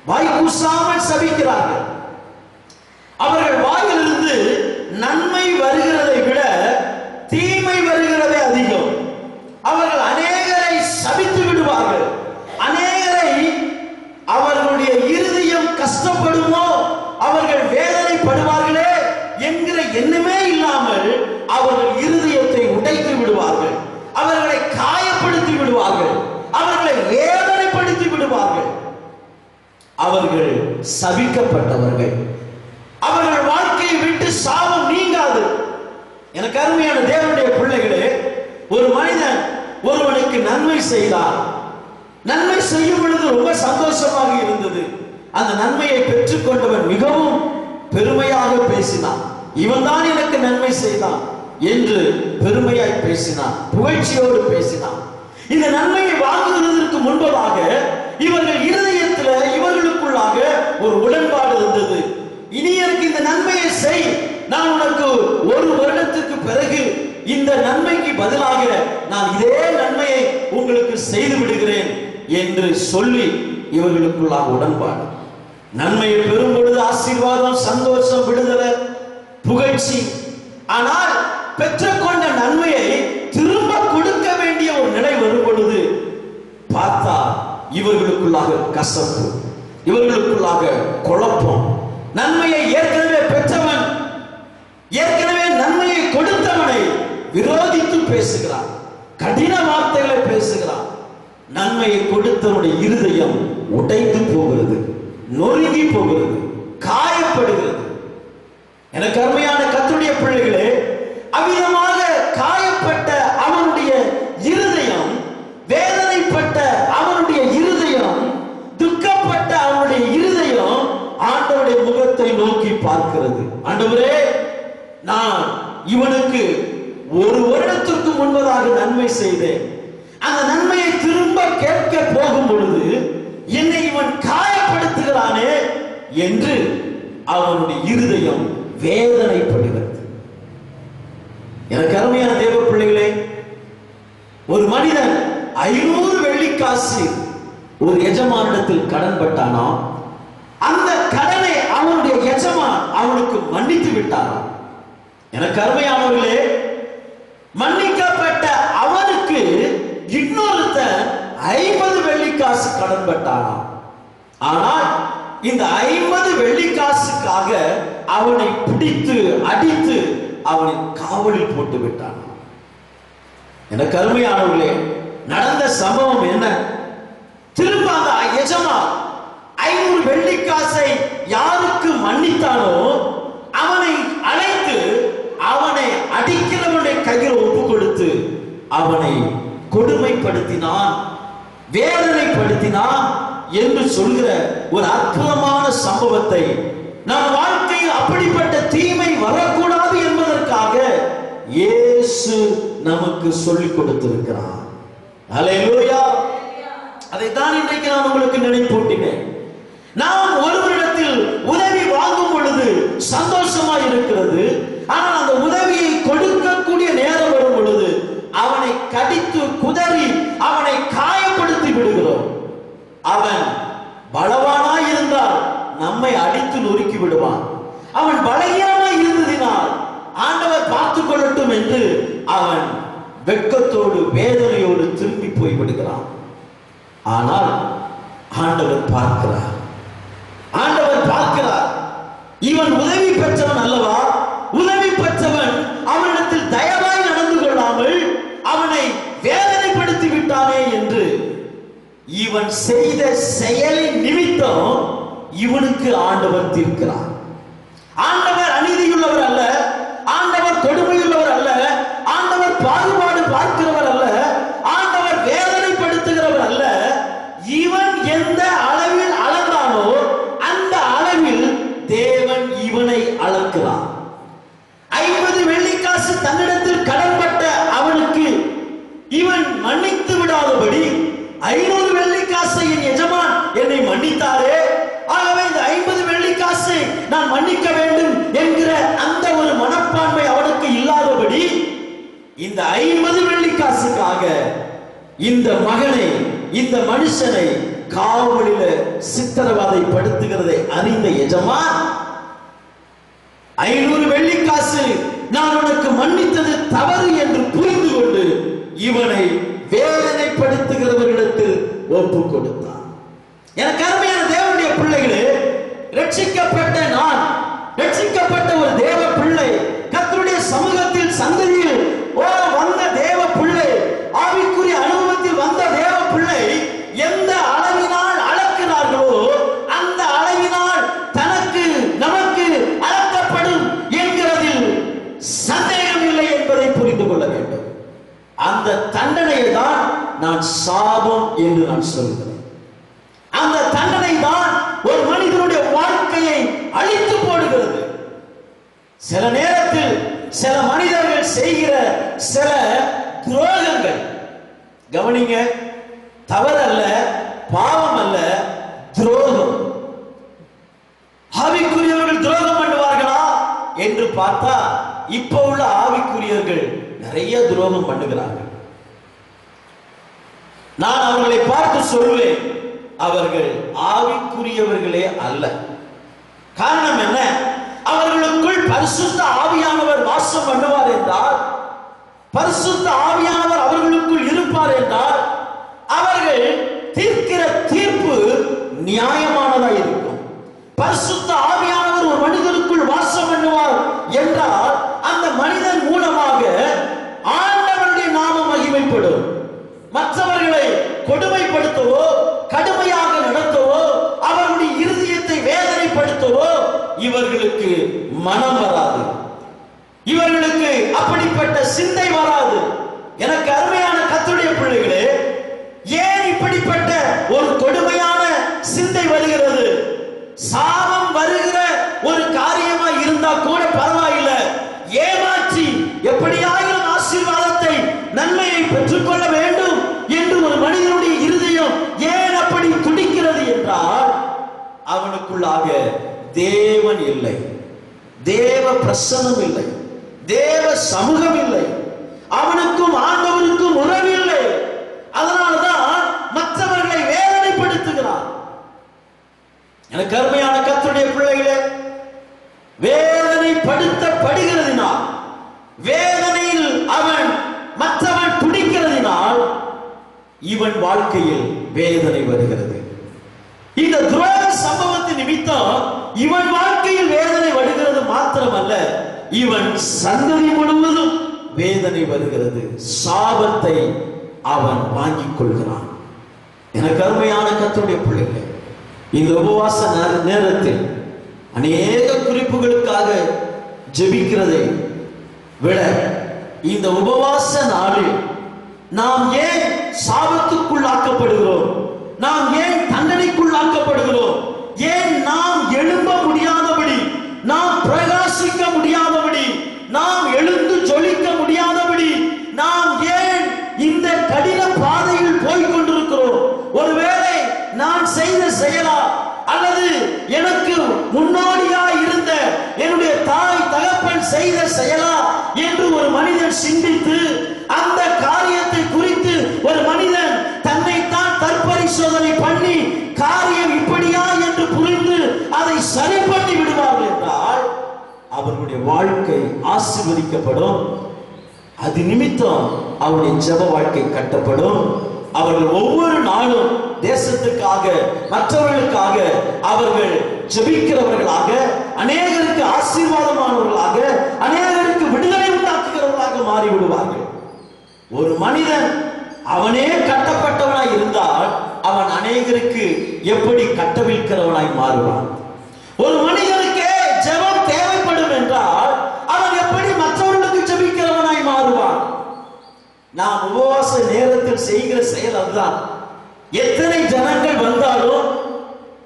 வாய் கூசாமல் சபிக்கிறார்கள். அவர்கள் வாயிலிருந்து நன்மை வருகிறதை விட தீமை வருகிறதே அதிகம். அவர்கள் அநேகரை சபித்து விடுவார்கள். அநேகரை அவர்களுடைய இருதயம் கஷ்டப்படுமோ, அவர்கள் வேதனைப்படுவார்களே என்கிற எண்ணமே இல்லாமல் அவர்கள் இருதயத்தை உடைத்து விடுவார்கள், அவர்களை காயப்படுத்தி விடுவார்கள், அவர்களை வேதனைப்படுத்தி விடுவார்கள். அவர்கள் சபிக்கப்பட்டவர்கள். அவர்கள் வாழ்க்கையை விட்டு சாபம் நீங்காது. எனக்கு அருமையான தேவனுடைய பிள்ளைகளே, ஒரு மனிதன் ஒருவனுக்கு நன்மை செய்தார். நன்மை செய்யும் பொழுது ரொம்ப சந்தோஷமாக இருந்தது. அந்த நன்மையை பெற்றுக்கொண்டவன் மிகவும் பெருமையாக பேசினான். இவன் தான் எனக்கு நன்மை செய்தான் என்று பெருமையாய் பேசினான், புகழ்ச்சியோடு பேசினான். இந்த நன்மையை வாங்குவதற்கு முன்பதாக இவர்கள் இருதயத்தில் இவர்களுக்குள்ளாக ஒரு உடன்பாடு இருந்தது. இனி எனக்கு இந்த நன்மையை செய், நான் உனக்கு 1 வருடத்துக்கு பிறகு இந்த நன்மைக்கு பதிலாக நான் இதே நன்மையை உங்களுக்கு செய்து விடுகிறேன் என்று சொல்லி இவர்களுக்குள்ளாக உடன்பாடு. நன்மையை பெறும் பொழுது ஆசீர்வாதம், சந்தோஷம், விடுதலை, புகழ்ச்சி. ஆனால் பெற்றுக்கொண்ட நன்மையை திரும்ப கொடுக்க வேண்டிய ஒரு நிலை வரும் பொழுது பார்த்தா இவர்களுக்குள்ளாக கசப்பு, இவர்களுக்குள்ளாக குழப்பம். நன்மையை ஏற்கனவே பெற்றவன், ஏற்கனவே நன்மையை கொடுத்தவனை விரோதித்து பேசுகிறான், கடின வார்த்தைகளை பேசுகிறான். நன்மையை கொடுத்தவனுடைய இருதயம் உடைந்து போகிறது, நொறுங்கி போகிறது, காயப்படுகிறது. எனக்கு அருமையான கர்த்தருடைய பிள்ளைகளே, அவ்விதமாக காயப்பட்ட அவனுடைய இருதயம், வேதனைப்பட்ட அவனுடைய இருதயம், துக்கப்பட்ட அவனுடைய இருதயம் ஆண்டவருடைய முகத்தை நோக்கி பார்க்கிறது. ஆண்டவரே, நான் இவனுக்கு 1 வருடத்திற்கு முன்பதாக நன்மை செய்தேன். அந்த நன்மையை திரும்ப கேட்க போகும் பொழுது என்னை இவன் காயப்படுத்துகிறானே என்று அவனுடைய இருதயம் வேதனைப்படுகிறது. எனக்கு அருமையான தேவ பிள்ளைகளே, ஒரு மனிதன் 500 வெள்ளிக்காசு ஒரு எஜமானிடத்தில் கடன் பட்டானா, அந்த கடனை அவனுடைய எஜமான் அவனுக்கு மன்னித்து விட்டாராம். எனக்கு அருமையானவர்களே, மன்னிக்கப்பட்ட அவனுக்கு இன்னொருத்தன் 50 வெள்ளிக்காசு கடன் பட்டானாம். ஆனால் இந்த 50 வெள்ளிக்காசுக்காக அவனை பிடித்து அடித்து அவனை காவலில் போட்டு விட்டான். எனக்கு அருமையானவர்களே, நடந்த சம்பவம் என்ன? திரும்ப அந்த எஜமான் 500 வெள்ளிக்காசை யாருக்கு மன்னித்தானோ அவனை அழைத்து அவனை அடிக்கிறவனுடைய கையில் ஒப்பு கொடுத்து அவனை கொடுமைப்படுத்தினான், வேதனைப்படுத்தினான் என்று சொல்கிற ஒரு அற்புதமான சம்பவத்தை நம் வாழ்க்கையில் அப்படிப்பட்ட தீமை வரக்கூடாது என்பதற்காக இயேசு நமக்கு சொல்லிக் கொடுத்திருக்கிறார். அல்லேலூயா. அதைத்தான் இன்றைக்கு நான் உங்களுக்கு நினைப்பூட்டினேன். நாம் ஒருவரிடத்தில் உதவி வாங்கும் பொழுது சந்தோஷமா இருக்கிறது. ஆனால் அந்த உதவியை கொடுக்கக்கூடிய நேரம் வரும் பொழுது அவனை கடித்து குதறி அவனை காயப்படுத்தி விடுகிறோம். அவன் பலவானாய் இருந்தால் நம்மை அடித்து நொறுக்கி விடுவான். அவன் பலகீனமாய் இருந்ததினால் ஆண்டவர் பார்த்துக் கொள்ளட்டும் என்று அவன் வெட்கத்தோடு வேதனையோடு திரும்பி போய் விடுகிறான். ஆனால் ஆண்டவர் பார்க்கிறார், ஆண்டவர் பார்க்கிறார். இவன் உதவி பெற்றவன் அல்லவா? உதவி பெற்றவன் அவனிடத்தில் தயவாய் நடந்து கொள்ளாமல் அவனை வேதனைப்படுத்தி விட்டானே என்று இவன் செய்த செயலின் நிமித்தம் இவனுக்கு ஆண்டவர் தீர்க்கிறார். ஆண்டவர் அநீதியுள்ளவர் அல்ல, ஆண்டவர் கொடுமையுள்ளவர் அல்ல, ஆண்டவர் பாகுபாடு பார்க்கிறவர் அல்ல, ஆண்டவர் வேதனைப்படுத்துகிறவர் அல்ல. இவன் எந்த அளவில் அளந்தானோ அந்த அளவில் தேவன் இவனை அளக்கிறார். 50 வெள்ளிக்காசு தன்னிடத்தில் கடன்பட்ட அவனுக்கு இவன் மன்னித்து விடாதபடி 500 வெள்ளிக்காசை என் எஜமான் என்னை மன்னித்தாரே, ஆகவே இந்த 50 மன்னிக்க வேண்டும் என்கிற அந்த ஒரு மனப்பான்மை அவனுக்கு இல்லாதபடி இந்த 50 வெள்ளிக்காசுக்காக இந்த மகனை, இந்த மனுஷனை காவலில சித்திரவதைப்படுத்துகிறதை அறிந்த எஜமான் 500 வெள்ளிக்காசு நான் உனக்கு மன்னித்தது தவறு என்று புரிந்து கொண்டு இவனை வேதனைப்படுத்துகிறவர்களிடத்தில் ஒப்பு கொடுத்தான். எனக்கு அருமையான தேவனுடைய பிள்ளைகளே, ரட்சிக்கப்பட்ட நான், ரட்சிக்கப்பட்ட ஒரு தேவ பிள்ளை, கர்த்தருடைய சமூகத்தில் சந்ததியில் வந்த தேவ பிள்ளை, ஆவிக்குரிய அனுபவத்தில் வந்த தேவ பிள்ளை எந்த அளவினால் அளக்கிறார்களோ அந்த அளவினால் தனக்கு நமக்கு அளக்கப்படும் என்கிறதில் சந்தேகம் இல்லை என்பதை புரிந்து கொள்ள வேண்டும். அந்த தண்டனையை தான் நான் சாபம் என்று நான் சொல்கிறேன். அந்த தண்டனை தான் ஒரு மனிதனுடைய வாழ்க்கையை அழித்து போடுகிறது. சில நேரத்தில் சில மனிதர்கள் செய்கிற சில துரோகங்கள், கவனிங்க, தவறல்ல, பாவம் அல்ல, துரோகம். ஆவிக்குரியவர்கள் துரோகம் பண்ணுவார்களா என்று பார்த்தா இப்ப உள்ள ஆவிக்குரியவர்கள் நிறைய துரோகம் பண்ணுகிறார்கள். நான் அவர்களை பார்த்து சொல்வேன், அவர்கள் ஆவிக்குரியவர்களே அல்ல. காரணம் என்ன? அவர்களுக்குள் பரிசுத்த ஆவியானவர் வாசம் பண்ணுவார் என்றால், பரிசுத்த ஆவியானவர் அவர்களுக்குள் இருப்பார் என்றால், அவர்கள் தீர்க்கிற தீர்ப்பு நியாயமானதாக இருக்கும். பரிசுத்த ஆவியானவர் ஒரு மனிதனுக்குள் வாசம் பண்ணுவார் என்றால் அந்த மனிதன் மூலமாக ஆண்டவருடைய நாமம் மகிமைப்படும். மற்றவர்களை கொடுமைப்படுத்தவோ, கடுமையாக நடத்தவோ, அவருடைய இருதயத்தை வேதனைப்படுத்தவோ இவர்களுக்கு மனம் வராது. இவர்களுக்கு அப்படிப்பட்ட சிந்தை வராது. எனக்கு அருமையான கர்த்தருடைய பிள்ளைகளே, ஏன் இப்படிப்பட்ட ஒரு கொடுமையான சிந்தை வருகிறது? சாபம் வருகிற ஒரு காரியமா இருந்தா கூட பரவாயில்லை, ஏமாற்றி எப்படியாயிரம் ஆசீர்வாதத்தை, நன்மையை பெற்றுக்கொள்ள வேண்டும் என்று ஒரு மனிதனுடைய இருதயம் ஏன் அப்படி துடிக்கிறது என்றால், அவனுக்குள்ளாக தேவன் இல்லை, தேவ பிரசன்னம் இல்லை, தேவ சமூகம் இல்லை, அவனுக்கும் ஆண்டவனுக்கும் உறவில்லை. அதனால்தான் மற்றவர்களை வேதனைப்படுத்துகிறான். எனக்கு அருமையான கர்த்தருடைய பிள்ளைகளே, வேதனைப்படுத்தப்படுகிறதினால், வேதனையில் அவன் மற்றவன் துடிக்கிறதினால் இவன் வாழ்க்கையில் வேதனை வருகிறது. இந்த துரோக சம்பவத்தின் நிமித்தம் இவன் வாழ்க்கையில் வேதனை வருகிறது மாத்திரமல்ல, இவன் சந்ததி முழுவதும் வேதனை வருகிறது. சாபத்தை அவன் வாங்கிக் கொள்கிறான். எனக்கு அருமையான கர்த்தருடைய பிள்ளைகளே, இந்த உபவாச நேரத்தில் அநேக குறிப்புகளுக்காக ஜெபிக்கிறதை விட இந்த உபவாச நாளில் நாம் ஏன் சாபத்துக்குள்ளாக்கப்படுகிறோம், நாம் ஏன் தண்டனைக்குள்ளாக்கப்படுகிறோம், ஏன் நாம் எழும்ப முடியாதபடி, நாம் பிரகாசிக்க முடியாதபடி, நாம் எழுந்து ஜொலிக்க முடியாதபடி, நாம் ஏன் இந்த கடின பாதையில் போய் கொண்டிருக்கிறோம்? ஒருவேளை நான் செய்த செயலா, அல்லது எனக்கு முன்னோடியாய் இருந்த என்னுடைய தாய் தகப்பன் செய்த செயலா என்று ஒரு மனிதன் சிந்தித்து அந்த காரியத்தை குறித்து ஒரு மனிதன் தன்னைத்தான் தற்பரிசோதனை பண்ணி காரியம் இப்படியா என்று புரிந்து அதை சரி பண்ணி விடுவார்கள் என்றால் அவர்களுடைய வாழ்க்கை ஆசீர்வதிக்கப்படும். அது நிமித்தம் அவருடைய ஜெப வாழ்க்கை கட்டப்படும். அவர்கள் ஒவ்வொரு நாளும் தேசத்துக்காக, மற்றவர்களுக்காக அவர்கள் ஜெபிக்கிறவர்களாக, அநேகருக்கு ஆசீர்வாதமானவர்களாக, அநேகருக்கு விடுதலை உண்டாக்குகிறவர்களாக மாறிவிடுவார்கள். ஒரு மனிதன் அவனே கட்டப்பட்டவனாய் இருந்தால் அவன் அநேகருக்கு எப்படி கட்டவிழ்க்கிறவனாய் மாறுவான்? ஒரு மனிதனுக்கே ஜெபம் தேவைப்படும் என்றால் அவன் எப்படி மற்றவர்களுக்கு ஜெபிக்கிறவனாய் மாறுவான்? நாம் உபவாச நேரத்தில் செய்கிற செயல் அதுதான். எத்தனை ஜனங்கள் வந்தாலும்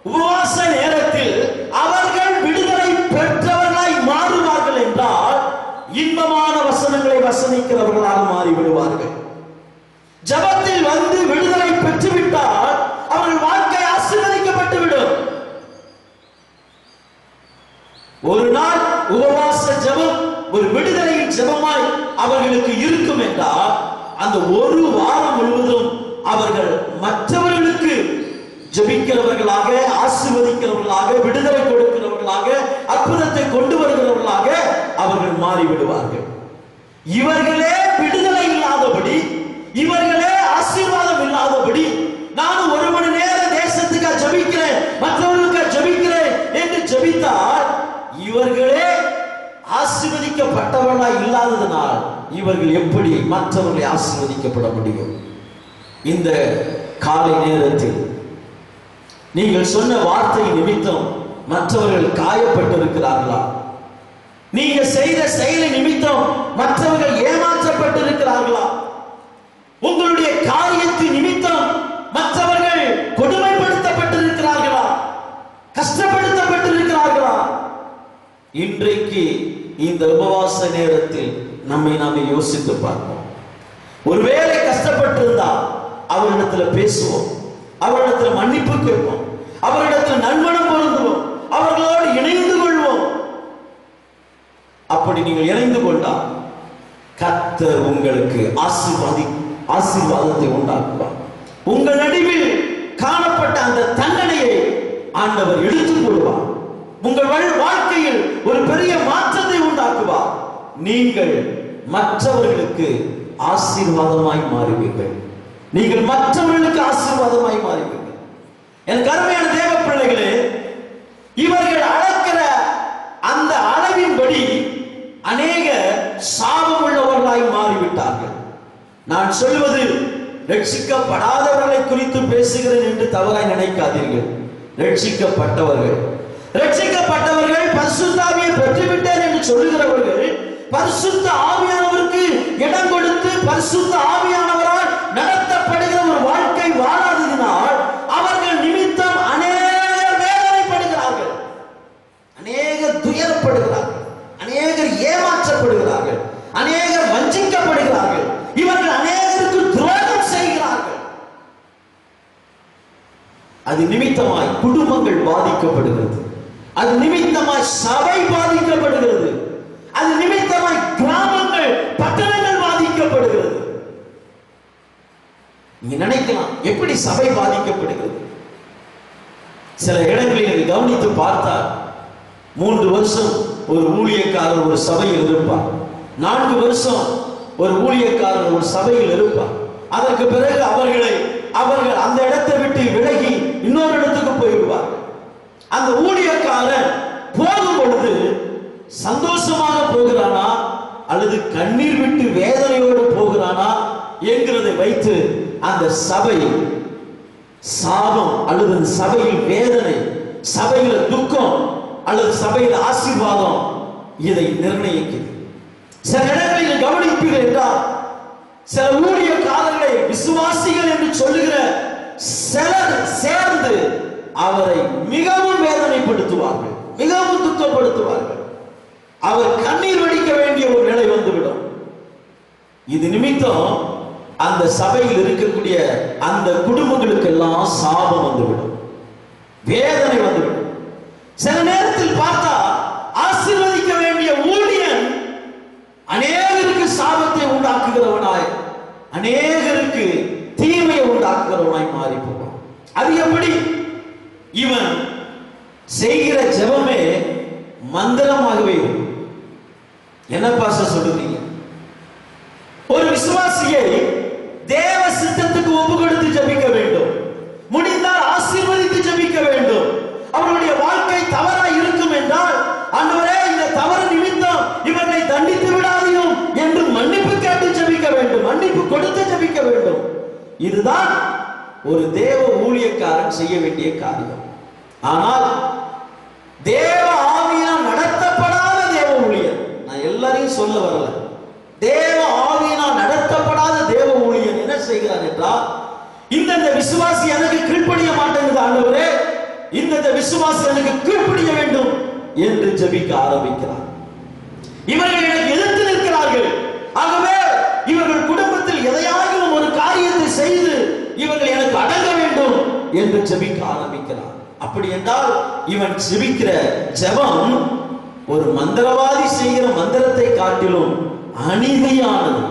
உபவாச நேரத்தில் அவர்கள் விடுதலை பெற்றவர்களாய் மாறுவார்கள் என்றால் இன்பமான வசனங்களை வசனிக்கிறவர்களாக மாறிவிடுவார்கள். ஜபத்தில் வந்து விடுதலை பெற்றுவிட்டால் அவர்கள் வாழ்க்கை ஆசீர்வதிக்கப்பட்டு விடும். ஒரு நாள் உபவாச ஜெபம் ஒரு விடுதலையின் ஜெபமாய் அவர்களுக்கு இருக்கும் என்றால் அந்த ஒரு வாரம் முழுவதும் அவர்கள் மற்றவர்களுக்கு ஜெபிக்கிறவர்களாக, ஆசீர்வதிக்கிறவர்களாக, விடுதலை கொடுக்கிறவர்களாக, அற்புதத்தை கொண்டு வருகிறவர்களாக அவர்கள் மாறிவிடுவார்கள். இவர்களே விடுதலை இல்லாதபடி, இவர்களே ஆசீர்வாதம் இல்லாதபடி, நான் ஒரு மணி நேரம் தேசத்துக்காக ஜெபிக்கிறேன், மற்றவர்களுக்காக ஜெபிக்கிறேன் என்று ஜெபித்தால் இவர்களே ஆசீர்வதிக்கப்பட்டவர்களாய் இல்லாததனால் இவர்கள் எப்படி மற்றவர்களை ஆசீர்வதிக்கப்பட முடியும்? இந்த காலை நேரத்தில் நீங்கள் சொன்ன வார்த்தை நிமித்தம் மற்றவர்கள் காயப்பட்டிருக்கிறார்களா? நீங்க செய்த செயலை நிமித்தம் மற்றவர்கள் ஏமாற்றப்பட்டிருக்கிறார்களா? உங்களுடைய காரியத்தின் நிமித்தம் மற்றவர்கள் கொடுமைப்படுத்தப்பட்டிருக்கிறார்களா? கஷ்டப்படுத்தப்பட்டிருக்கிறார்களா? இன்றைக்கு இந்த உபவாச நேரத்தில் நம்மை நாமே யோசித்து பார்ப்போம். ஒருவேளை கஷ்டப்பட்டிருந்தா அவரிடத்துல பேசுவோம், அவரிடத்துல மன்னிப்பு கேட்போம், அவரிடத்துல நல்மனம் பொருந்துவோம், அவர்களோடு இணைந்து கொள்வோம். அப்படி நீங்கள் இணைந்து கொண்டால் கர்த்தர் உங்களுக்கு ஆசீர்வாதத்தை உண்டாக்குவார். உங்கள் நடுவில் காணப்பட்ட அந்த தண்டனையை ஆண்டவர் எடுத்துக் கொள்வார். உங்கள் வாழ்க்கையில் ஒரு பெரிய மாற்றத்தை உண்டாக்குவார். நீங்கள் மற்றவர்களுக்கு ஆசீர்வாதமாய் மாறுவீர்கள். நீங்கள் மற்றவர்களுக்கு ஆசீர்வாதமாய் மாறுவீர்கள். என் அருமையான தேவ பிள்ளைகளே, இவர்கள் அளக்கிற அந்த அளவின்படி அநேக சாபம் உள்ளவர்களாய் மாறிவிட்டார்கள். நான் சொல்வது ரட்சிக்கப்படாதவர்களை குறித்து பேசுகிறேன் என்று தவறாய் நினைக்காதீர்கள். ரட்சிக்கப்பட்டவர்கள் பரிசுத்த ஆவியை பெற்றுவிட்டேன் என்று சொல்லுகிறவர்கள் பரிசுத்த ஆவியானவருக்கு இடம் கொடுத்து பரிசுத்த ஆவியானவரால் நடத்தப்படுகிற ஒரு வாழ்க்கை வாழாததினால் அவர்கள் நிமித்தம் அநேகர் வேதனைப்படுகிறார்கள், அநேகர் துயரப்படுகிறார்கள், அநேகர் ஏமாற்றப்படுகிறார்கள், அநேகர் வஞ்சிக்கப்படுகிறார்கள். இவர்கள் அநேகருக்கு துரோகம் செய்கிறார்கள். அது நிமித்தமாய் குடும்பங்கள் பாதிக்கப்படுகிறது, அது நிமித்தமாய் சபை பாதிக்கப்படுகிறது, அது நிமித்தமாய் கிராமங்கள், பட்டணங்கள் பாதிக்கப்படுகிறது. நீங்க நினைக்கலாம், எப்படி சபை பாதிக்கப்படுகிறது? சில இடங்களில் கவனித்து பார்த்தால் 3 வருஷம் ஒரு ஊழியக்காரர் ஒரு சபையில் இருப்பார், 4 வருஷம் ஒரு ஊழியக்காரர் ஒரு சபையில் இருப்பார். அதற்கு பிறகு அவர்கள் அந்த இடத்தை விட்டு விலகி இன்னொரு இடத்துக்கு போயிடுவார். அந்த ஊழியக்காரன் போகும் பொழுது சந்தோஷமாக போகிறானா அல்லது கண்ணீர் விட்டு வேதனையோடு போகிறானா என்கிறதை வைத்து அந்த சபை சாபம் அல்லது சபையில் வேதனை, சபையில் துக்கம் அல்லது சபையில் ஆசீர்வாதம் இதை நிர்ணயிக்கிறது. சில இடங்களில் கவனிப்பீர்கள் என்றால் சில ஊழியக்காரர்களை விசுவாசிகள் என்று சொல்லுகிற சிலர் சேர்ந்து அவரை மிகவும் வேதனைப்படுத்துவார்கள், மிகவும் துக்கப்படுத்துவார்கள். அவர் கண்ணீர் வடிக்க வேண்டிய ஒரு நிலை வந்துவிடும். இது நிமித்தம் அந்த சபையில் இருக்கக்கூடிய அந்த குடும்பங்களுக்கெல்லாம் சாபம் வந்துவிடும், வேதனை வந்துவிடும். சில நேரத்தில் பார்த்தா ஆசீர்வதிக்க வேண்டிய ஊழியன் அநேகருக்கு சாபத்தை உண்டாக்குகிறவனாய், அநேகருக்கு தீமையை உண்டாக்குகிறவனாய் மாறி போவான். அது எப்படி? இவன் செய்கிற ஜெபமே மந்திரமாகவே இருக்கும். என்ன பாஸ்டர் சொல்றீங்க? ஒரு விசுவாசியை தேவ சித்தத்துக்கு ஒப்பு கொடுத்து ஜெபிக்க வேண்டும், முடிந்தால் ஆசீர்வதித்து ஜெபிக்க வேண்டும். அவருடைய வாழ்க்கை தவறாய் இருக்கும் என்றால், ஆண்டவரே இந்த தவறு நிமித்தம் இவர்களை தண்டித்து விடாதீரும் என்று மன்னிப்பு கேட்டு ஜெபிக்க வேண்டும், மன்னிப்பு கொடுத்து ஜெபிக்க வேண்டும். இதுதான் ஒரு தேவ ஊழியக்காரன் செய்ய வேண்டிய காரியம். ஆனால் தேவ ஆவியினால் நடத்தப்படாத தேவ ஊழியர், நான் எல்லாரையும் சொல்ல வரல, தேவ ஆவியினால் நடத்தப்படாத தேவ ஊழியர் என்ன செய்கிறார் என்றால், இந்த விசுவாசி எனக்கு கீழ்ப்படிய மாட்டேங்குது ஆண்டவரே, இந்த விசுவாசி எனக்கு கீழ்ப்படிய வேண்டும் என்று ஜெபிக்க ஆரம்பிக்கிறார். இவர்கள் எனக்கு எதிர்த்து நிற்கிறார்கள், ஆகவே இவர்கள் குடும்பத்தில் எதையாகவும் ஒரு காரியத்தை செய்து இவர்கள் எனக்கு அடங்க வேண்டும் என்று ஜெபிக்க ஆரம்பிக்கிறார். அப்படி என்றால் இவன் ஜெபிக்கிற ஜெபம் ஒரு மந்திரவாதி செய்கிற மந்திரத்தை காட்டிலும் அநீதியானது.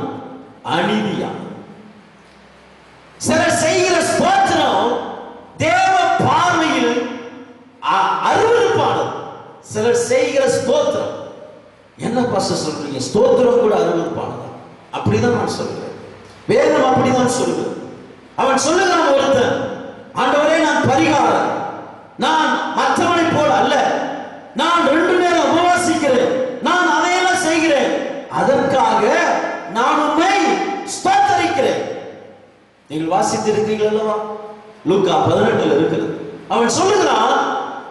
அநீதியானது. சிலர் செய்கிற ஸ்தோத்திரம் தேவ பார்வையில் அருவருப்பானது. சிலர் செய்கிற ஸ்தோத்திரம், என்ன பாஸ்டர் சொல்றீங்க, ஸ்தோத்திரம் கூட அருவருப்பானதா? அப்படிதான் நான் சொல்கிறேன். வேதம் அப்படிதான் சொல்லுது. அவன் சொல்லுகிறான், ஒருத்தன், ஆண்டவரே நான் பரிகாரம், நான் மற்றவனை போல அல்ல, நான் 2 நேரம் உபவாசிக்கிறேன், நான் அதையெல்லாம் செய்கிறேன், அதற்காக நான் உம்மை ஸ்தோத்தரிக்கிறேன். நீங்கள் வாசித்திருக்கிறீர்கள் அல்லவா? லூக்கா 18 இருக்கிறது. அவன் சொல்லுகிறான்,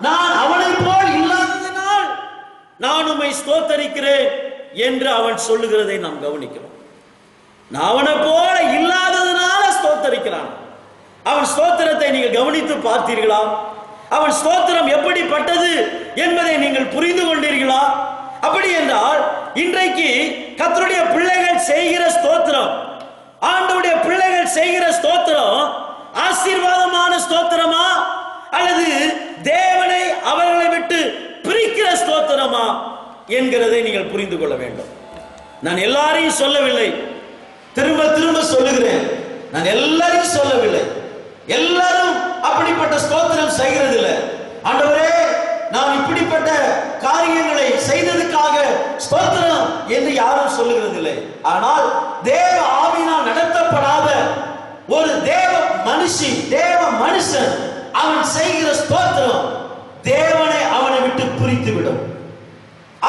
நான் அவனை போல் இல்லாததினால் நான் உம்மை ஸ்தோத்தரிக்கிறேன் என்று அவன் சொல்லுகிறதை நாம் கவனிக்கிறோம். நான் அவனை போல இல்லாததினால ஸ்தோத்தரிக்கிறான். அவன் ஸ்தோத்திரத்தை நீங்கள் கவனித்து பார்த்தீர்களா? அவன் ஸ்தோத்திரம் எப்படிப்பட்டது என்பதை நீங்கள் புரிந்து கொண்டீர்களா? அப்படி என்றால் இன்றைக்கு கர்த்தருடைய பிள்ளைகள் செய்கிற ஸ்தோத்திரம், ஆண்டவருடைய பிள்ளைகள் செய்கிற ஸ்தோத்திரம் ஆசீர்வாதமான ஸ்தோத்திரமா அல்லது தேவனை அவர்களை விட்டு பிரிக்கிற ஸ்தோத்திரமா என்கிறதை நீங்கள் புரிந்து கொள்ள வேண்டும். நான் எல்லாரையும் சொல்லவில்லை, திரும்ப திரும்ப சொல்லுகிறேன், நான் எல்லாரையும் சொல்லவில்லை. எல்லாரும் அப்படிப்பட்ட ஸ்தோத்திரம் செய்கிறது இல்லை. ஆண்டவரே நான் இப்படிப்பட்ட காரியங்களை செய்ததுக்காக ஸ்தோத்திரம் என்று யாரும் சொல்லுகிறது இல்லை. ஆனால் தேவ ஆவியினால் நடத்தப்படாத ஒரு தேவ மனுஷன் அவன் செய்கிற ஸ்தோத்திரம் தேவனை அவனை விட்டு பிரித்து விடும்.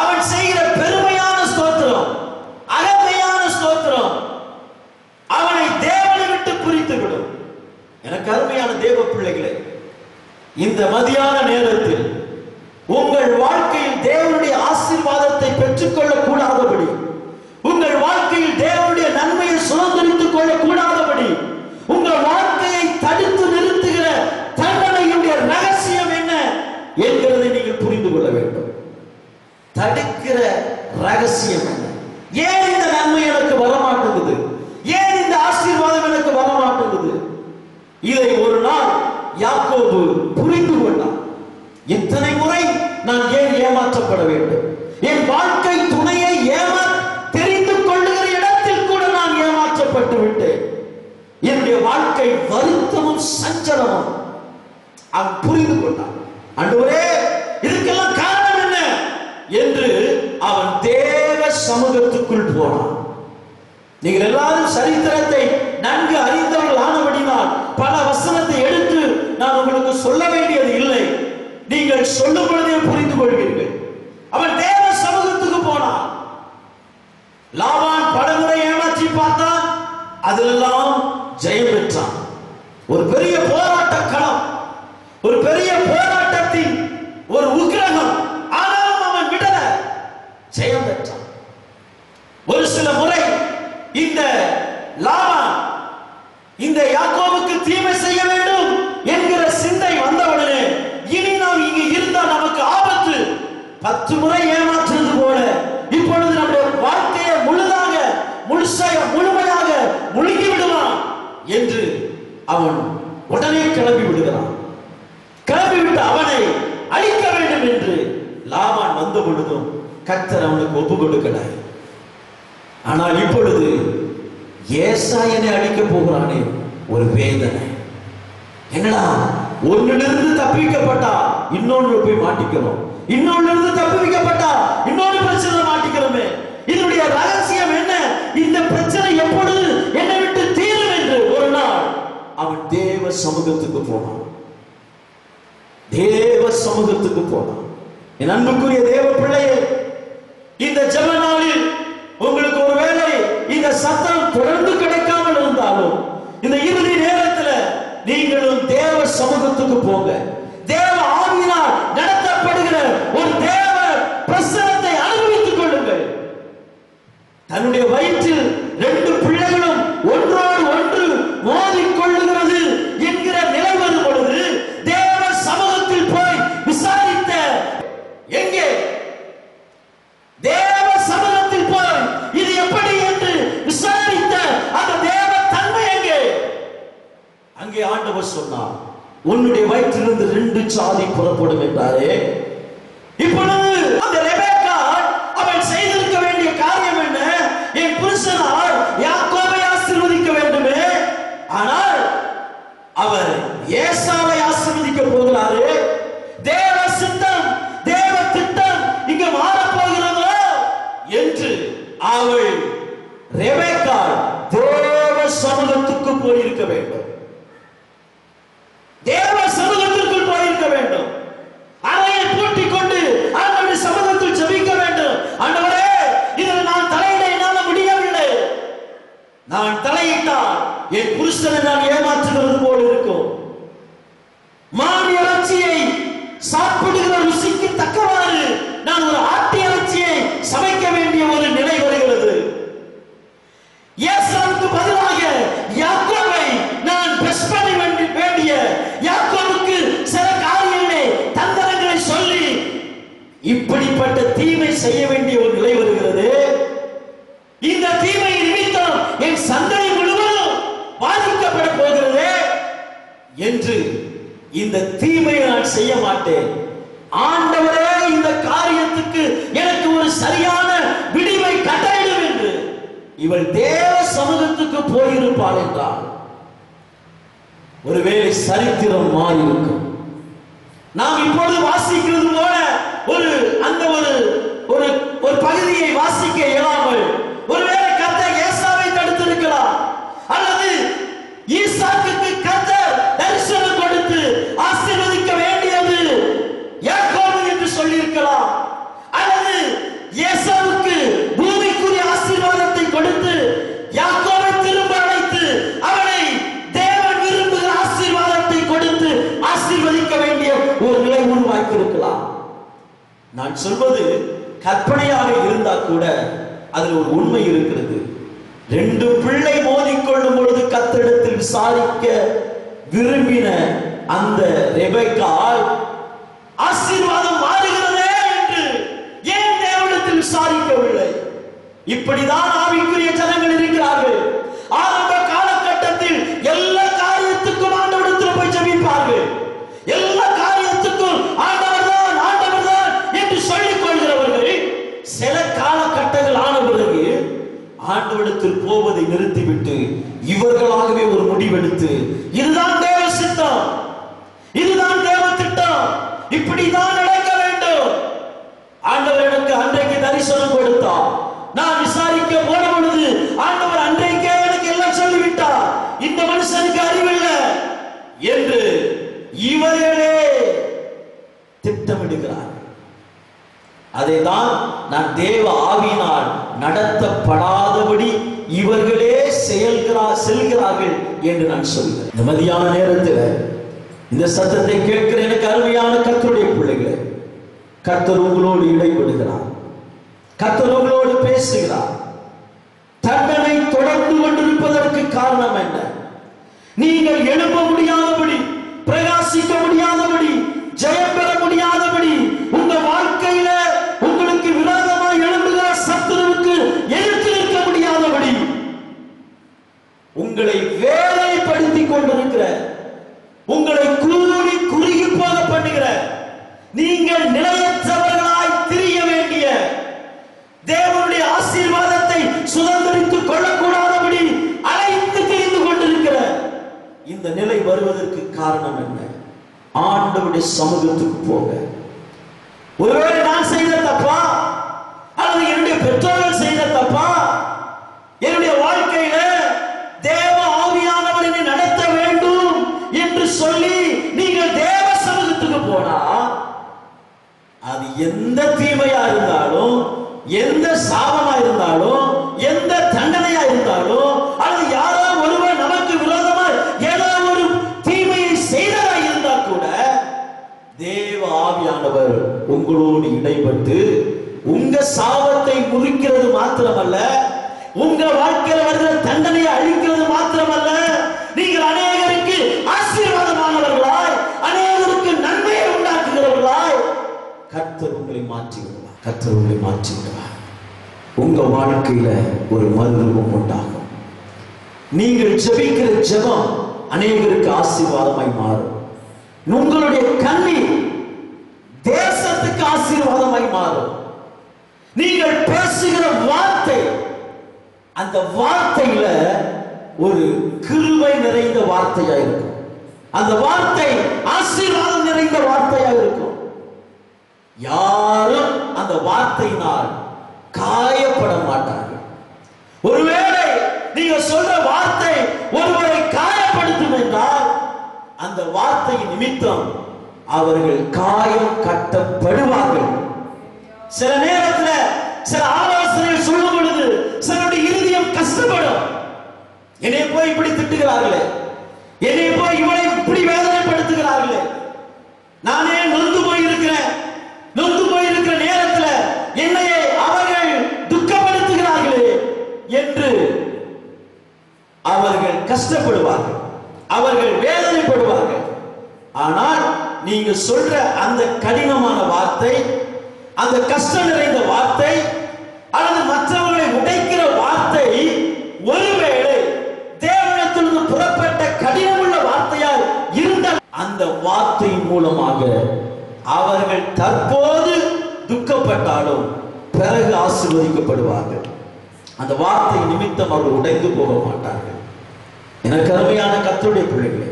அவன் செய்கிற பெருமையான ஸ்தோத்திரம், அகமையான ஸ்தோத்திரம் அவனை தேவனை விட்டு பிரித்து விடும். எனக்கு அருமையான தேவ பிள்ளைகளே, இந்த மதியான நேரத்தில் உங்கள் வாழ்க்கையில் தேவனுடைய ஆசீர்வாதத்தை பெற்றுக்கொள்ள கூடாதபடி, உங்கள் வாழ்க்கையில் தேவனுடைய நன்மையை சுதந்திரித்துக் கொள்ள கூடாதபடி, உங்கள் வாழ்க்கையை தடுத்து நிறுத்துகிற தண்டனையுடைய ரகசியம் என்ன என்கிறதை நீங்கள் புரிந்து கொள்ள வேண்டும். தடுக்கிற ரகசியம் என்ன? ஏன் இந்த நன்மை எனக்கு வரமாட்டேங்குது? ஏன் இந்த ஆசீர்வாதம் எனக்கு வரமாட்டேங்குது? இதை ஒரு நாள் யாக்கோபு புரிந்து கொண்டான். எத்தனை முறை நான் ஏன் ஏமாற்றப்பட வேண்டும்? என் வாழ்க்கை துணையை தெரிந்து கொள்ளுகிற இடத்தில் கூட நான் ஏமாற்றப்பட்டு விட்டேன். என்னுடைய வாழ்க்கை வருத்தமும் சஞ்சலமும். அவன் புரிந்து கொண்டான். ஆண்டவரே இதுக்கெல்லாம் காரணம் என்ன என்று அவன் தேவ சமூகத்துக்குள் போனான். நீங்கள் எல்லாரும் சரித்திரத்தை நன்கு அறிந்தவர்கள் ஆனபடினால் பல வசனத்தை எடுத்து நான் உங்களுக்கு சொல்ல வேண்டியது இல்லை. நீங்கள் சொல்லும் பொழுதே புரிந்து கொள்வீர்கள். அவன் தேவ சமூகத்துக்கு போனான். லாபான் பலமுறை ஏமாற்றி பார்த்தான், அதிலெல்லாம் ஜெயம் பெற்றான். ஒரு பெரிய போராட்ட களம், ஒரு பெரிய போராட்டத்தின் ஒரு உக்கிரகம். ஆனாலும் அவன் விடல, ஜெயம் பெற்றான். ஒரு சில முறை இந்த லாபான் இந்த யாக்கோபுக்கு தீமை செய்ய வேண்டும் என்கிற சிந்தை வந்தவுடனே, இனி நாம் இங்கு இருந்தால் நமக்கு ஆபத்து, 10 முறை ஏமாற்றுவது போல இப்பொழுது நம்முடைய வாழ்க்கையை முழுமையாக முழுகி விடுவான் என்று அவன் உடனே கிளம்பி விடுகிறான். கிளம்பிவிட்டு அவனை அழிக்க வேண்டும் என்று லாபான் வந்த பொழுதும் கர்த்தர் அவனுக்கு ஒப்பு கொடுக்கல. ஆனால் இப்பொழுது ஏசாயனை அழிக்க போகிறானே, ஒரு வேதனை. என்னடா, ஒன்னிலிருந்து தப்பிக்கப்பட்டா இன்னொன்று போய் மாட்டிக்கிறோம், இன்னொன்னிலிருந்து தப்பிக்கப்பட்டா இன்னொரு பிரச்சனை மாட்டிக்கிறோமே. இதனுடைய ரகசியம் என்ன? இந்த பிரச்சனை எப்பொழுது என்னை விட்டு தீரும் என்று ஒரு நாள் அவன் தேவ சமூகத்துக்கு போனான். தேவ சமூகத்துக்கு போனான். என் அன்புக்குரிய தேவ பிள்ளையே, இந்த ஜெப நாளில் உங்களுக்கு ஒருவேளை இந்த சத்தம் தொடர்ந்து கிடைக்காமல் இருந்தாலும், இந்த இறுதி நேரத்தில் நீங்களும் தேவ சமூகத்துக்கு போங்க. தேவ ஆவியினால் நடத்தப்படுகிற ஒரு தேவ பிரசன்னத்தை அனுபவித்துக் கொள்ளுங்கள். தன்னுடைய வயிற்றில் 2 பிள்ளைகளும் ஒன்றோடு ஒன்று மோதிக் கொள்ளுகிறது என்கிற நிலை வரும் பொழுது தேவ சமூகத்தில் போய் விசாரித்த, எங்கே தேவ சமூகத்தில் போய் இது எப்படி என்று விசாரித்த அந்த தேவ தன்மை எங்கே? அங்கே ஆண்டவர் சொன்னார், உன்னுடைய வயிற்றிலிருந்து 2 சாதி புறப்படும் என்றாரே. இப்பொழுது அந்த ரெபெக்கா ஏசாவை ஆசீர்வதிக்க போகிறாரு. தேவ சித்தம், தேவ திட்டம் இங்க மாறப் போகிறதோ என்று அவள் ரெபெக்காள் தேவ சமூகத்துக்கு போயிருக்க வேண்டும். தேவ சமூகத்திற்குள் போயிருக்க வேண்டும். அறையை பூட்டிக் கொண்டு ஆண்டவருடைய சமூகத்தில் ஜெபிக்க வேண்டும். ஆண்டவரே, இதில் நான் தலையிட என்னால் முடியவில்லை. நான் தலையிட்டால் என் புருஷனை நான் ஏமாற்றுகிறது போல் இருக்கும். மான் இறைச்சியை சாப்பிடுகிற ருசிக்கு தக்கவாறு நான் ஒரு ஆட்டு இறைச்சியை சமைக்க வேண்டிய ஒரு நிலை வருகிறது. ஏசாவுக்கு பதிலாக யாக்கோபை நான் பெஸ்ட் பண்ண வேண்டிய, யாக்கோபுக்கு சில காரியங்களை தந்திரங்களை சொல்லி இப்படிப்பட்ட தீமை செய்ய வேண்டிய ஒரு நிலை வருகிறது. இந்த தீமை நிமித்தம் என் சந்ததி முழுவதும் பாதிக்கப்பட போகிறது என்று இந்த தீமையை நான் செய்ய மாட்டேன். ஆண்டவரே, இந்த காரியத்துக்கு எனக்கு ஒரு சரியான விடிவை கட்டளையிடும் என்று இவள் தேவ சமூகத்துக்கு போயிருப்பாள் என்றால் ஒருவேளை சரித்திரம் மாறி இருக்கும். நாம் இப்பொழுது வாசிக்கிறது போல அந்த ஒரு பகுதியை வாசிக்க இயலாமல் ஒருவேளை கர்த்தர் ஏசாவை தடுத்திருக்கலாம், அல்லது ஈசாக்குக்கு கர்த்தர் தரிசனம் கொடுத்து ஆசீர்வதிக்க வேண்டியது யாக்கோபு என்று சொல்லியிருக்கலாம், அல்லது ஏசாவுக்கு பூமிக்குரிய ஆசீர்வாதத்தை கொடுத்து யாக்கோபை திரும்ப அழைத்து அவனை தேவன் விரும்புகிற ஆசீர்வாதத்தை கொடுத்து ஆசீர்வதிக்க வேண்டிய ஒரு நிலை உருவாக்கியிருக்கலாம். நான் சொல்வது கற்பனையாக இருந்தா கூட அதில் ஒரு உண்மை இருக்கிறது. ரெண்டு பிள்ளை மோதிக்கொள்ளும் பொழுது கர்த்தரிடத்தில் விசாரிக்க விரும்பின அந்த ரெபெக்காள் ஆசீர்வாதம் மாறுகிறதே என்று ஏன் தேவனிடத்தில் விசாரிக்கவில்லை? இப்படிதான் ஆவிக்குரிய ஜனங்கள் இருக்கிறார்கள். ஆரம்ப காலகட்டத்தில் எல்லா காரியத்துக்கும் ஆண்டவரிடத்தில் போய் ஜெபிப்பார்கள். எல்லா காரியத்துக்கும் ஆண்டவர்தான் ஆண்டவர்தான் என்று சொல்லிக் கொள்கிறவர்கள் சில காலகட்டங்கள் ஆன பிறகு ஆண்டவரிடத்தில் போவதை நிறுத்திவிட்டு இவர்களாகவே ஒரு முடிவெடுத்து இதுதான் தேவ சித்தம், இதுதான் தேவ திட்டம், இப்படிதான் நடக்க வேண்டும். ஆண்டவர் எனக்கு அன்றைக்கு தரிசனம் கொடுத்தார். நான் விசாரிக்க போன பொழுது ஆண்டவர் அன்றைக்கே எனக்கு எல்லாம் சொல்லிவிட்டார். இந்த மனுஷனுக்கு அறிவில்லை என்று இவர்களே திட்டமிடுகிறார். அதைதான் நான் தேவ ஆவியினால் நடத்தப்படாதபடி இவர்களே செல்கிறார்கள் என்று நான் சொல்கிறேன். இந்த மதியான நேரத்தில் இந்த சத்தத்தை கேட்கிற எனக்கு அருமையான கர்த்தருடைய பிள்ளைகளே, கர்த்தர் உங்களோடு இடைப்படுகிறார், கர்த்தர் உங்களோடு பேசுகிறார். தண்டனை தொடர்ந்து கொண்டிருப்பதற்கு காரணம் என்ன? நீங்கள் எழுப்ப முடியாதபடி, பிரகாசிக்க முடியாதபடி, ஜெயம் பெற முடியாதபடி, உங்க வாழ்க்கையில உங்களுக்கு விரோதமாக எழும்புகிற சத்துருவுக்கு எதிர்த்து நிற்க முடியாதபடி உங்களை வேதனைப்படுத்திக் கொண்டிருக்கிற, உங்களை கூறி குறுகி போக பண்ணுகிற, நீங்கள் நிலையற்றவர்களாய் திரிய வேண்டிய, தேவனுடைய ஆசீர்வாதத்தை சுதந்திரித்துக் கொள்ளக்கூடாதபடி அழைத்து திரிந்து கொண்டிருக்கிற இந்த நிலை வருவதற்கு காரணம் என்ன? ஆண்டவருடைய சமூகத்துக்கு போக. ஒருவேளை நான் செய்த தப்பா, அல்லது என்னுடைய பெற்றோர்கள் செய்த தப்பா, என்னுடைய வாழ்க்கையில தேவ ஆவியானவர் என்னை நடத்த வேண்டும் என்று சொல்லி நீங்கள் தேவ சமூகத்துக்கு போனா அது எந்த தீமையா இருந்தாலும், எந்த சாபமா இருந்தாலும், எந்த தண்டனையா இருந்தாலும், அல்லது யாரோ ஒருவர் நமக்கு விரோதமாக ஏதோ ஒரு தீமையை செய்ததா இருந்தா கூட தேவ ஆவியானவர் உங்களோடு இடைப்பட்டு உங்க சாபத்தை முறிக்கிறது மாத்திரமல்ல, உங்க வாழ்க்கையில் வருகிற தண்டனையை அழிக்கிறது மாத்திரமல்ல, நீங்கள் அநேகருக்கு ஆசீர்வாதமானவர்களாய், அநேகருக்கு நன்மையை உண்டாக்குகிறவர்களாய் கர்த்தர் உங்களை மாற்றி விடுவார். கர்த்தர் உங்களை மாற்றி விடுவார். உங்க வாழ்க்கையில ஒரு மறுரூபம் உண்டாகும். நீங்கள் ஜெபிக்கிற ஜெபம் அநேகருக்கு ஆசீர்வாதமாய் மாறும். உங்களுடைய கண்ணீர் தேசத்துக்கு ஆசீர்வாதமாய் மாறும். நீங்கள் பேசுகிற வார்த்தை, அந்த வார்த்தையில ஒரு கிருபை நிறைந்த வார்த்தையா இருக்கும். அந்த வார்த்தை ஆசீர்வாதம் நிறைந்த வார்த்தையாக இருக்கும். யாரும் அந்த வார்த்தையினால் காயப்பட மாட்டார்கள். ஒருவேளை நீங்க சொல்ற வார்த்தை ஒருவரை காயப்படுத்தும் என்றால் அந்த வார்த்தை நிமித்தம் அவர்கள் காயம் கட்டப்படுவார்கள். சில நேரத்தில் சில ஆலோசனைகள் சொல்லும் பொழுது சிலருடைய இருதயம் கஷ்டப்படும். என்னை போய் இப்படி திட்டுகிறார்களே, என்னை போய் இவளை இப்படி வேதனைப்படுத்துகிறார்களே, நானே நொந்து போயிருக்கிற நேரத்தில் என்னையே அவர்கள் துக்கப்படுத்துகிறார்களே என்று அவர்கள் கஷ்டப்படுவார்கள், அவர்கள் வேதனைப்படுவார்கள். ஆனால் நீங்க சொல்ற அந்த கடினமான வார்த்தை, அந்த கஷ்டம் நிறைந்த வார்த்தை அல்லது மற்றவர்களை உடைக்கிற வார்த்தை ஒருவேளை தேவனிடத்திலிருந்து புறப்பட்ட கடினமுள்ள வார்த்தையால் இருந்தால் அந்த வார்த்தை மூலமாக அவர்கள் தற்போது துக்கப்பட்டாலும் பிறகு ஆசீர்வதிக்கப்படுவார்கள். அந்த வார்த்தை நிமித்தம் அவர்கள் உடைந்து போக மாட்டார்கள். எனக்கு அருமையான கர்த்தருடைய பிள்ளைகளே,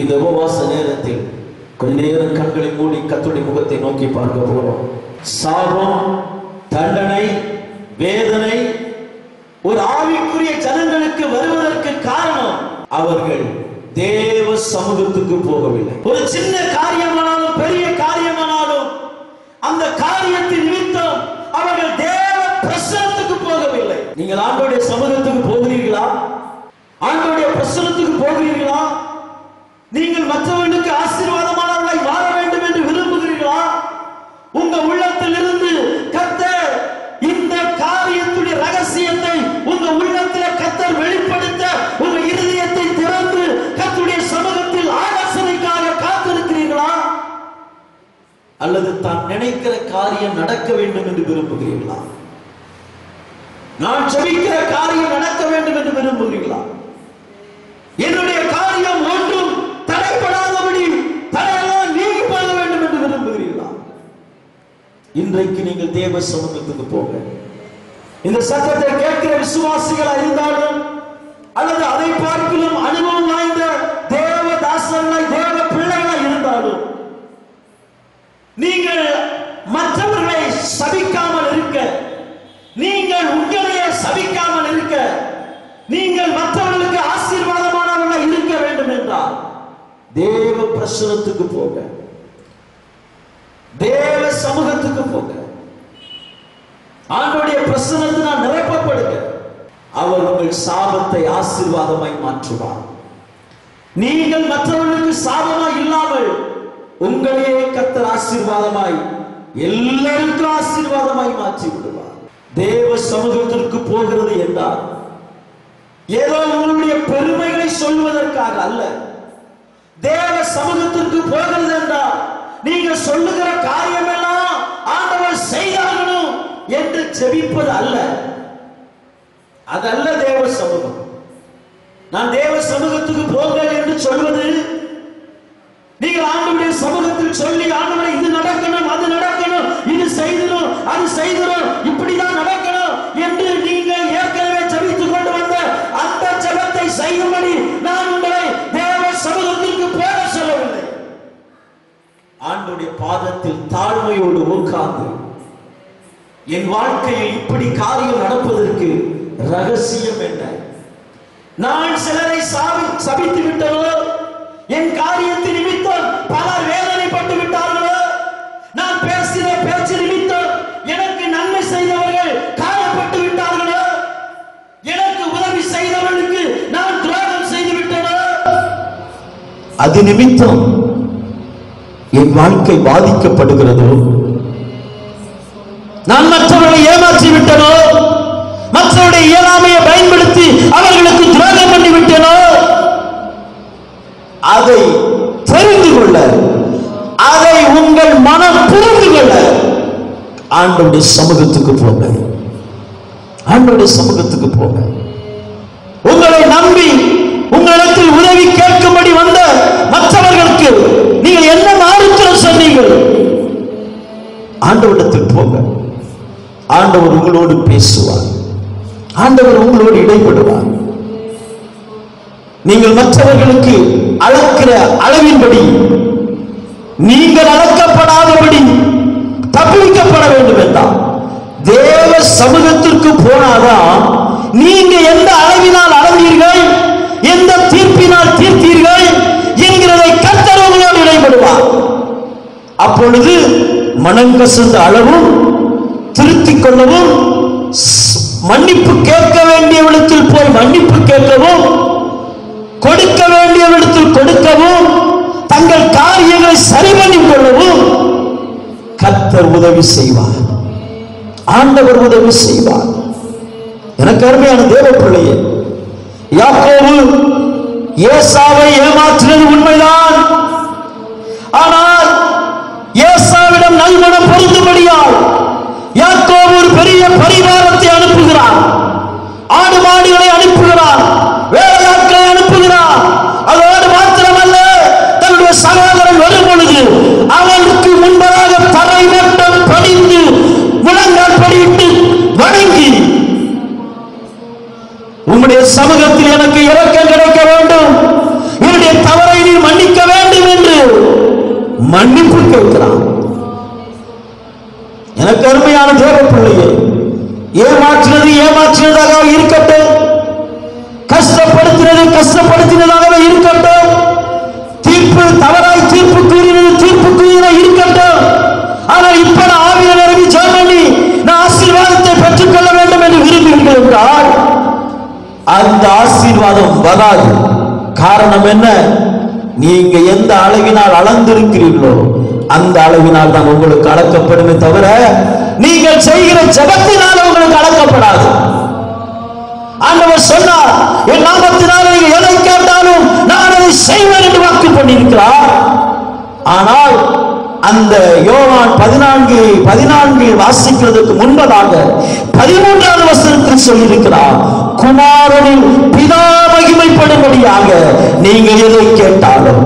இந்த உபவாச நேரத்தில் கொஞ்ச நேரம் கண்களை மூடி கர்த்தருடைய முகத்தை நோக்கி பார்க்க போறோம். சாபம், தண்டனை, வேதனை ஒரு ஆவிக்குரிய ஜனங்களுக்கு வருவதற்கு காரணம் அவர்கள் தேவ சமூகத்துக்கு போகவில்லை. ஒரு சின்ன காரியமானாலும் பெரிய காரியமானாலும் அந்த காரியத்தின் நிமித்தம் அவர்கள் தேவ பிரசன்னத்துக்கு போகவில்லை. நீங்கள் ஆண்டவருடைய சமூகத்துக்கு போகிறீர்களா? ஆண்டவருடைய பிரசன்னத்துக்கு போகிறீர்களா? நீங்கள் மற்றவர்களுக்கு ஆசீர்வாதமானவர்களாய் வாழ வேண்டும் என்று விரும்புகிறீர்களா? உங்க உள்ளத்தில் இருந்து கர்த்தர் இந்த காரியத்துடைய ரகசியத்தை உங்க உள்ளத்தில் கர்த்தர் வெளிப்படுத்த உங்க இருதயத்தை திறந்து கர்த்தருடைய சமூகத்தில் ஆலோசனைக்காக காத்திருக்கிறீர்களா? அல்லது தான் நினைக்கிற காரியம் நடக்க வேண்டும் என்று விரும்புகிறீர்களா? நான் ஜெபிக்கிற காரியம் நடக்க வேண்டும் என்று விரும்புகிறீர்களா? என்னுடைய காரியம் ஒன்றும் தடைபடாதபடி தடையெல்லாம் நீங்கி போக வேண்டும் என்று விரும்புகிறீர்களா? இன்றைக்கு நீங்கள் தேவ சமூகத்துக்கு போக, இந்த சத்தத்தை கேட்கிற விசுவாசிகளா இருந்தாலும் அல்லது அதை பார்க்கலும் அனுபவம் வாய்ந்த தேவ தாசர்களாய் தேவ பிள்ளைகளாய் இருந்தாலும் நீங்கள் மற்றவர்களை சபிக்காமல் இருக்க, நீங்கள் உங்களையே சபிக்காமல் இருக்க, நீங்கள் மற்றவர்களுக்கு ஆசீர்வாதமானவர்களாய் இருக்க வேண்டும் என்றால் தேவ பிரசன்னத்துக்கு போக, தேவ சமூகத்துக்கு போக, ஆண்டவருடைய பிரசன்னத்தினால் நிரப்பப்படுங்க. அவர் உங்கள் சாபத்தை ஆசீர்வாதமாய் மாற்றுவார். நீங்கள் மற்றவர்களுக்கு சாபமாய் இல்லாமல் உங்களையே கர்த்தர் ஆசீர்வாதமாய் எல்லாருக்கும் ஆசீர்வாதமாய் மாற்றி விடுவார். தேவ சமூகத்திற்கு போகிறது என்றால் ஏதோ உங்களுடைய பெருமைகளை சொல்வதற்காக அல்ல. தேவ சமூகத்திற்கு போகிறது என்றால் நீங்க சொல்லுகிற காரியம் எல்லாம் ஆண்டவர் செய்தாகணும் என்று ஜெபிப்பது அல்ல. அதல்ல தேவ சமூகம். நான் தேவ சமூகத்துக்கு போங்கள் என்று சொல்வது, நீங்கள் ஆண்டவருடைய சமூகத்தில் சொல்லி ஆண்டவரை இது நடக்கணும், அது நடக்கணும், இது செய்தணும், அது செய்தணும், இப்படிதான் நடக்கணும் என்று நீங்கள் ஏற்கனவே ஜெபித்துக் கொண்டு வந்த அந்த ஜெபத்தை செய்யும்படி நான் உங்களை தேவ சமூகத்திற்கு போக சொல்லவில்லை. ஆண்டவருடைய பாதத்தில் தாழ்மையோடு உட்கார்ந்து என் வாழ்க்கையில் இப்படி காரியம் நடப்பதற்கு ரகசியம் என்ன? நான் சிலரை சபித்து விட்டனோ? என் காரியத்தின் நிமித்தம் பலர் வேதனைப்பட்டு விட்டார்களோ? நான் பேசின பேச்சு நிமித்தம் எனக்கு நன்மை செய்தவர்கள் காயப்பட்டு விட்டார்களோ? எனக்கு உதவி செய்தவர்களுக்கு நான் துரோகம் செய்து விட்டனோ? அது நிமித்தம் என் வாழ்க்கை பாதிக்கப்படுகிறதோ? நான் மற்றவர்களை ஏமாற்றி விட்டனோ? மற்றவருடைய இயலாமையை பயன்படுத்தி அவர்களுக்கு துரோகம் பண்ணி விட்டனோ? அதை தெரிந்து கொள்ள, அதை உங்கள் மனம் புரிந்து கொள்ள ஆண்டவருடைய சமூகத்துக்கு போங்க. ஆண்டவருடைய சமூகத்துக்கு போங்க. உங்களை நம்பி உங்களிடத்தில் உதவி கேட்கும்படி வந்த மற்றவர்களுக்கு நீங்கள் என்ன மாறுத்தரம் சொன்னீர்கள்? ஆண்டவரிடத்தில் போங்க. ஆண்டவர் உங்களோடு பேசுவார். ஆண்டவர் உங்களோடு இடைப்படுவார். நீங்கள் மற்றவர்களுக்கு அளக்கிற அளவின்படி நீங்கள் அளக்கப்படாதபடி தப்பிக்கப்பட வேண்டும் என்றால் தேவ சமூகத்திற்கு போனாதான் நீங்க எந்த அளவினால் அளவீர்கள், எந்த தீர்ப்பினால் தீர்த்தீர்கள் என்கிறதை கர்த்தர் உங்களோடு இடைபடுவார். அப்பொழுது மனங்கசந்த அளவும் திருத்திக் கொள்ளவும், மன்னிப்பு கேட்க வேண்டியவளிடத்தில் போய் மன்னிப்பு கேட்கவும், கொடுக்க வேண்டியவளிடத்தில் கொடுக்கவும், தங்கள் காரியங்களை சரி பண்ணிக் கொள்ளவும் கர்த்தர் உதவி செய்வார். ஆண்டவர் உதவி செய்வார். எனக்கு அருமையான தேவ பிள்ளையே, யாக்கோபு ஏசாவை ஏமாற்றினது உண்மைதான். ஆனால் ஏசாவிடம் நல்மனம் பொருந்தும்படியால் யாக்கோபு ஒரு பெரிய பரிவாரத்தை அனுப்புகிறார். ஆடு மாடுகளை அனுப்புகிறார், வேலையாட்களை அனுப்புகிறார். அதோடு மாத்திரமல்ல, தன்னுடைய சகோதரன் வரும் பொழுது அவனுக்கு முன்பதாக தரை மட்டம் படிந்து முழங்கால் படியிட்டு வணங்கி, உம்முடைய சமூகத்தில் எனக்கு இரக்கம் கிடைக்க வேண்டும், என்னுடைய தவறை நீ மன்னிக்க வேண்டும் என்று மன்னிப்பு கேட்கிறான். எனக்கு அருமையான தேவ பிள்ளையே, ஏமாற்றினதாக இருக்கட்டும், கஷ்டப்படுத்தினதாக இருக்கட்டும், தீர்ப்பு தவறாய் தீர்ப்பு கூறினதாக இருக்கட்டும். ஆனால் இப்ப நான் ஆவியில நிரம்பி ஜெபம் பண்ணி நான் ஆசீர்வாதத்தை பெற்றுக்கொள்ள வேண்டும் என்று விரும்புகிறீர்கள் என்றால் அந்த ஆசீர்வாதம் வராது. காரணம் என்ன? நீங்க எந்த அளவினால் அளந்திருக்கிறீர்களோ அந்த அளவினால் தான் உங்களுக்கு அளக்கப்படுமே தவிர நீங்கள் செய்கிற ஜெபத்தினால் உங்களுக்கு அளக்கப்படாது. ஆண்டவர் சொன்னார், என் நாமத்தினால் நீங்கள் எதை கேட்டாலும் நான் அதை செய்வேன் என்று வாக்கு பண்ணியிருக்கிறார். ஆனால் அந்த யோவான் 14 வாசிக்கிறதுக்கு முன்பதாக 13வது வசனத்தில் சொல்லியிருக்கிறார், குமாரனின் பிதா மகிமைப்படும்படியாக நீங்கள் எதை கேட்டாலும்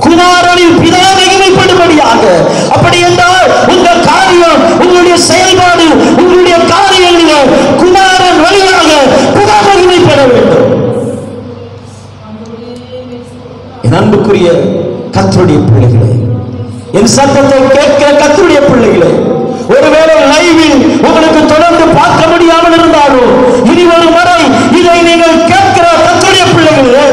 குமாரனின் பிதா மகிமைப்படும்படியாக. அப்படி என்றால் உங்கள் காரியம், உங்களுடைய செயல்பாடு, உங்களுடைய காரியங்கள் குமாரன் வழியாக பிதா மகிமைப்பட வேண்டும். என் அன்புக்குரிய கர்த்தருடைய பிள்ளைகளே, என் சத்தத்தை கேட்கிற கர்த்தருடைய பிள்ளைகளே, ஒருவேளை லைவில் உங்களுக்கு தொடர்ந்து பார்க்க முடியாமல் இருந்தாலும் இனி ஒரு முறை இதை நீங்கள் கேட்கிற கர்த்தருடைய பிள்ளைகளே,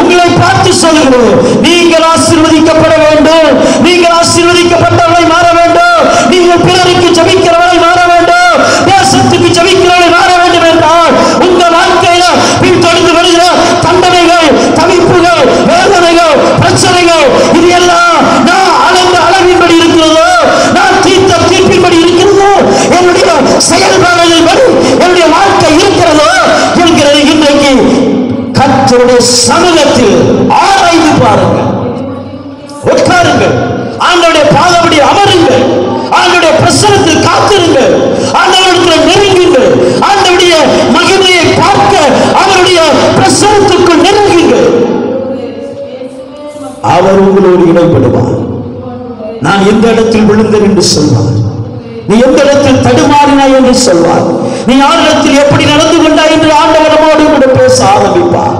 உங்களை பார்த்து சொல்லுங்கள், நீங்கள் ஆசீர்வதிக்கப்பட வேண்டும், நீங்கள் ஆசீர்வதிக்கப்பட்டவரை மாற வேண்டும், நீங்கள் பிறருக்கு ஜெபிக்கிறவரை மாற வேண்டும், தேசத்துக்கு ஜெபிக்கிறவரை மாற வேண்டும் என்றால் உங்கள் வாழ்க்கையில பின்தொடர்ந்து வருகிற தண்டனைகள், தவிப்புகள், வேதனைகள், பிரச்சனைகள், இது எல்லாம் நான் அளந்த அளவின்படி இருக்கிறதோ, நான் தீர்த்த தீர்ப்பின்படி இருக்கிறதோ, என்னுடைய செயல்பாடுகளின் படி என்னுடைய வாழ்க்கை இருக்கிறதோ என்கிறது இன்றைக்கு கர்த்தருடைய சமூகத்தில் ஆராய்ந்து பாருங்கள். உட்காருங்கள், ஆண்டவருடைய பாதப்படி அமருங்கள், ஆண்டவருடைய பிரசன்னத்தில் காத்திருங்கள், ஆண்டவருடைய நெருங்குங்கள், ஆண்டவருடைய மகிமையை பார்க்க அவருடைய பிரசன்னத்துக்குள் நெருங்குங்கள். அவர் உங்களோடு இடைப்படுவார். நான் எந்த இடத்தில் விழுந்தேன் என்று சொல்வார், நீ எந்த இடத்தில் தடுமாறினாய் என்று சொல்வார், நீ யாரிடத்தில் எப்படி நடந்து கொண்டாய் என்று ஆண்டவரோடு கூட பேச ஆரம்பிப்பார்.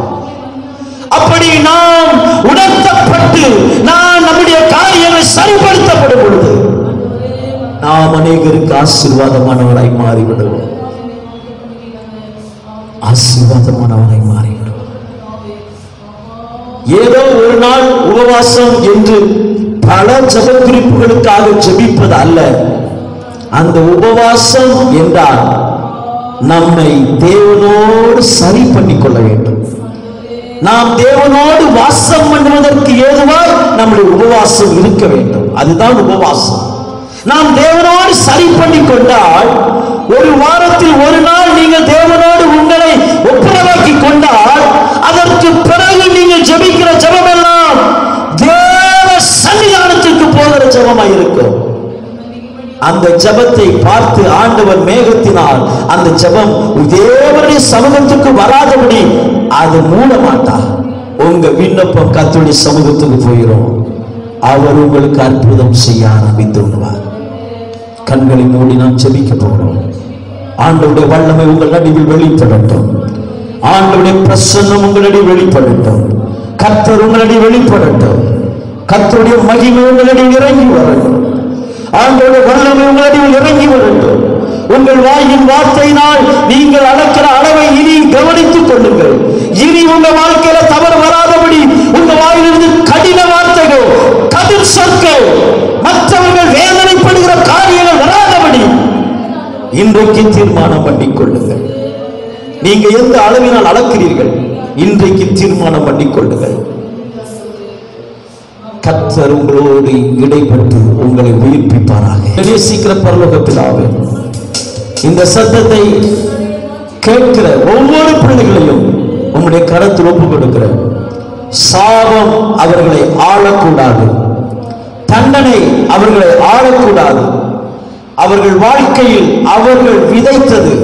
அப்படி நாம் உணர்த்தப்பட்டு நாம் நம்முடைய காரியங்களை சரிப்படுத்தப்படும் பொழுது நாம் அநேகருக்கு ஆசீர்வாதமானவராய் மாறிவிடுவோம். ஆசீர்வாதமானவராய் மாறிவிடுவோம். ஏதோ ஒரு நாள் உபவாசம் என்று பல ஜெப குறிப்புகளுக்காக ஜெபிப்பது அல்ல. அந்த உபவாசம் என்றால் நம்மை தேவனோடு சரி பண்ணிக் கொள்ள வேண்டும். நாம் தேவனோடு வாசம் பண்ணுவதற்கு ஏதுவாய் நம்முடைய உபவாசம் இருக்க வேண்டும். அதுதான் உபவாசம். நாம் தேவனோடு சரி பண்ணிக் கொண்டால், ஒரு வாரத்தில் ஒரு நாள் நீங்கள் தேவனோடு உங்களை ஒப்புரவாக்கி கொண்டால், அதற்கு பிறகு நீங்கள் ஜெபிக்கிற ஜெபம் எல்லாம் தேவ சன்னிதானத்திற்கு போகிற ஜெபமாய் இருக்கும். அந்த ஜெபத்தை பார்த்து ஆண்டவர் மேகத்தினால் அந்த ஜெபம் தேவனுடைய சமூகத்துக்கு வராதபடி அது மூட மாட்டார். உங்க விண்ணப்பம் கர்த்தருடைய சமூகத்துக்கு போயிடும். அவர் உங்களுக்கு அற்புதம் செய்ய ஆரம்பித்து விடுவார். கண்களை மூடி நாம் ஜெபிக்க போகிறோம். ஆண்டவருடைய வல்லமை உங்கள் நடுவில் வெளிப்படட்டும். ஆண்டவருடைய பிரசன்னம் உங்களிடையே வெளிப்படட்டும். கர்த்தர் உங்களிடையே வெளிப்படட்டும். கர்த்தருடைய மகிமை உங்களிடையே இறங்கி வரட்டும். ஆண்டவருடைய வல்லமை உங்களிடையே இறங்கி வரட்டும். உங்கள் வாயின் வார்த்தையினால் நீங்கள் அளக்கிற அளவை இனி கவனித்துக் கொள்ளுங்கள். இனி உங்க வாழ்க்கையில தவறு வராதபடி உங்க வாயிலிருந்து கடின வார்த்தைகள், கடும் சொற்கள், மற்றவர்கள் வேதனைப்படுகிற காரியங்கள் வராதபடி இன்றைக்கு தீர்மானம் பண்ணிக் கொள்ளுங்கள். நீங்க எந்த அளவினால் அளக்கிறீர்கள், இன்றைக்கு தீர்மானம் பண்ணிக் கொள்ளுங்கள். கர்த்தர் உங்களோடு இடைப்பட்டு உங்களை உயிர்ப்பிப்பாராக. நேசிக்கிற பரலோக பிதாவே, இந்த சத்தத்தை கேட்கிற ஒவ்வொரு பிள்ளைகளையும் உம்முடைய கரத்தில் ஒப்புக் கொடுக்கிற. சாபம் அவர்களை ஆளக்கூடாது, தண்டனை அவர்களை ஆளக்கூடாது. அவர்கள் வாழ்க்கையில் அவர்கள் விதைத்தது,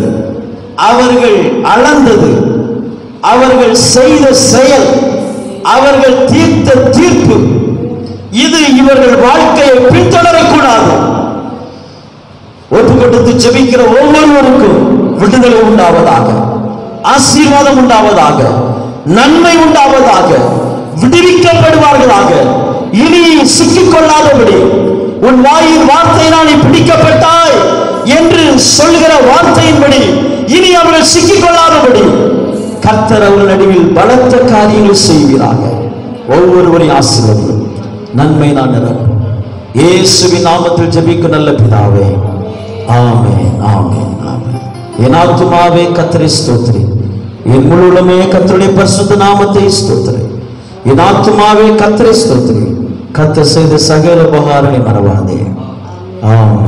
அவர்கள் அளந்தது, அவர்கள் செய்த செயல், அவர்கள் தீர்த்த தீர்ப்பு, இது இவர்கள் வாழ்க்கையை பின்தொடரக்கூடாது. ஒப்பு கொடுத்து ஜெபிக்கிற ஒவ்வொருவருக்கும் விடுதலை உண்டாவதாக, ஆசீர்வாதம் உண்டாவதாக, நன்மை உண்டாவதாக, விடுவிக்கப்படுவார்களாக. இனி சிக்கிக்கொள்ளாதபடி உன் வாயின் வார்த்தையினால் நீ பிடிக்கப்பட்டாய் என்று சொல்கிற வார்த்தையின்படி இனி அவர்கள் சிக்கிக்கொள்ளாதபடி கர்த்தர் அவர்கள் நடுவில் பலத்த காரியங்கள் செய்கிறாங்க. ஒவ்வொருவரையும் ஆசீர்வதியும் நன்மை நான் நிரப்பும். இயேசுவின் நாமத்தில் ஜெபிக்கும் நல்ல பிதாவே, ஆமென், ஆமென், ஆமென். என் ஆத்துமாவே கர்த்தரை ஸ்தோத்திரி, என் முழுமே கர்த்தருடைய பரிசுத்த நாமத்தை ஸ்தோத்திரி. என் ஆத்துமாவே கர்த்தரை ஸ்தோத்திரி, கர்த்தர் செய்த சகல உபகாரங்களை மறவாதே. ஆமென்.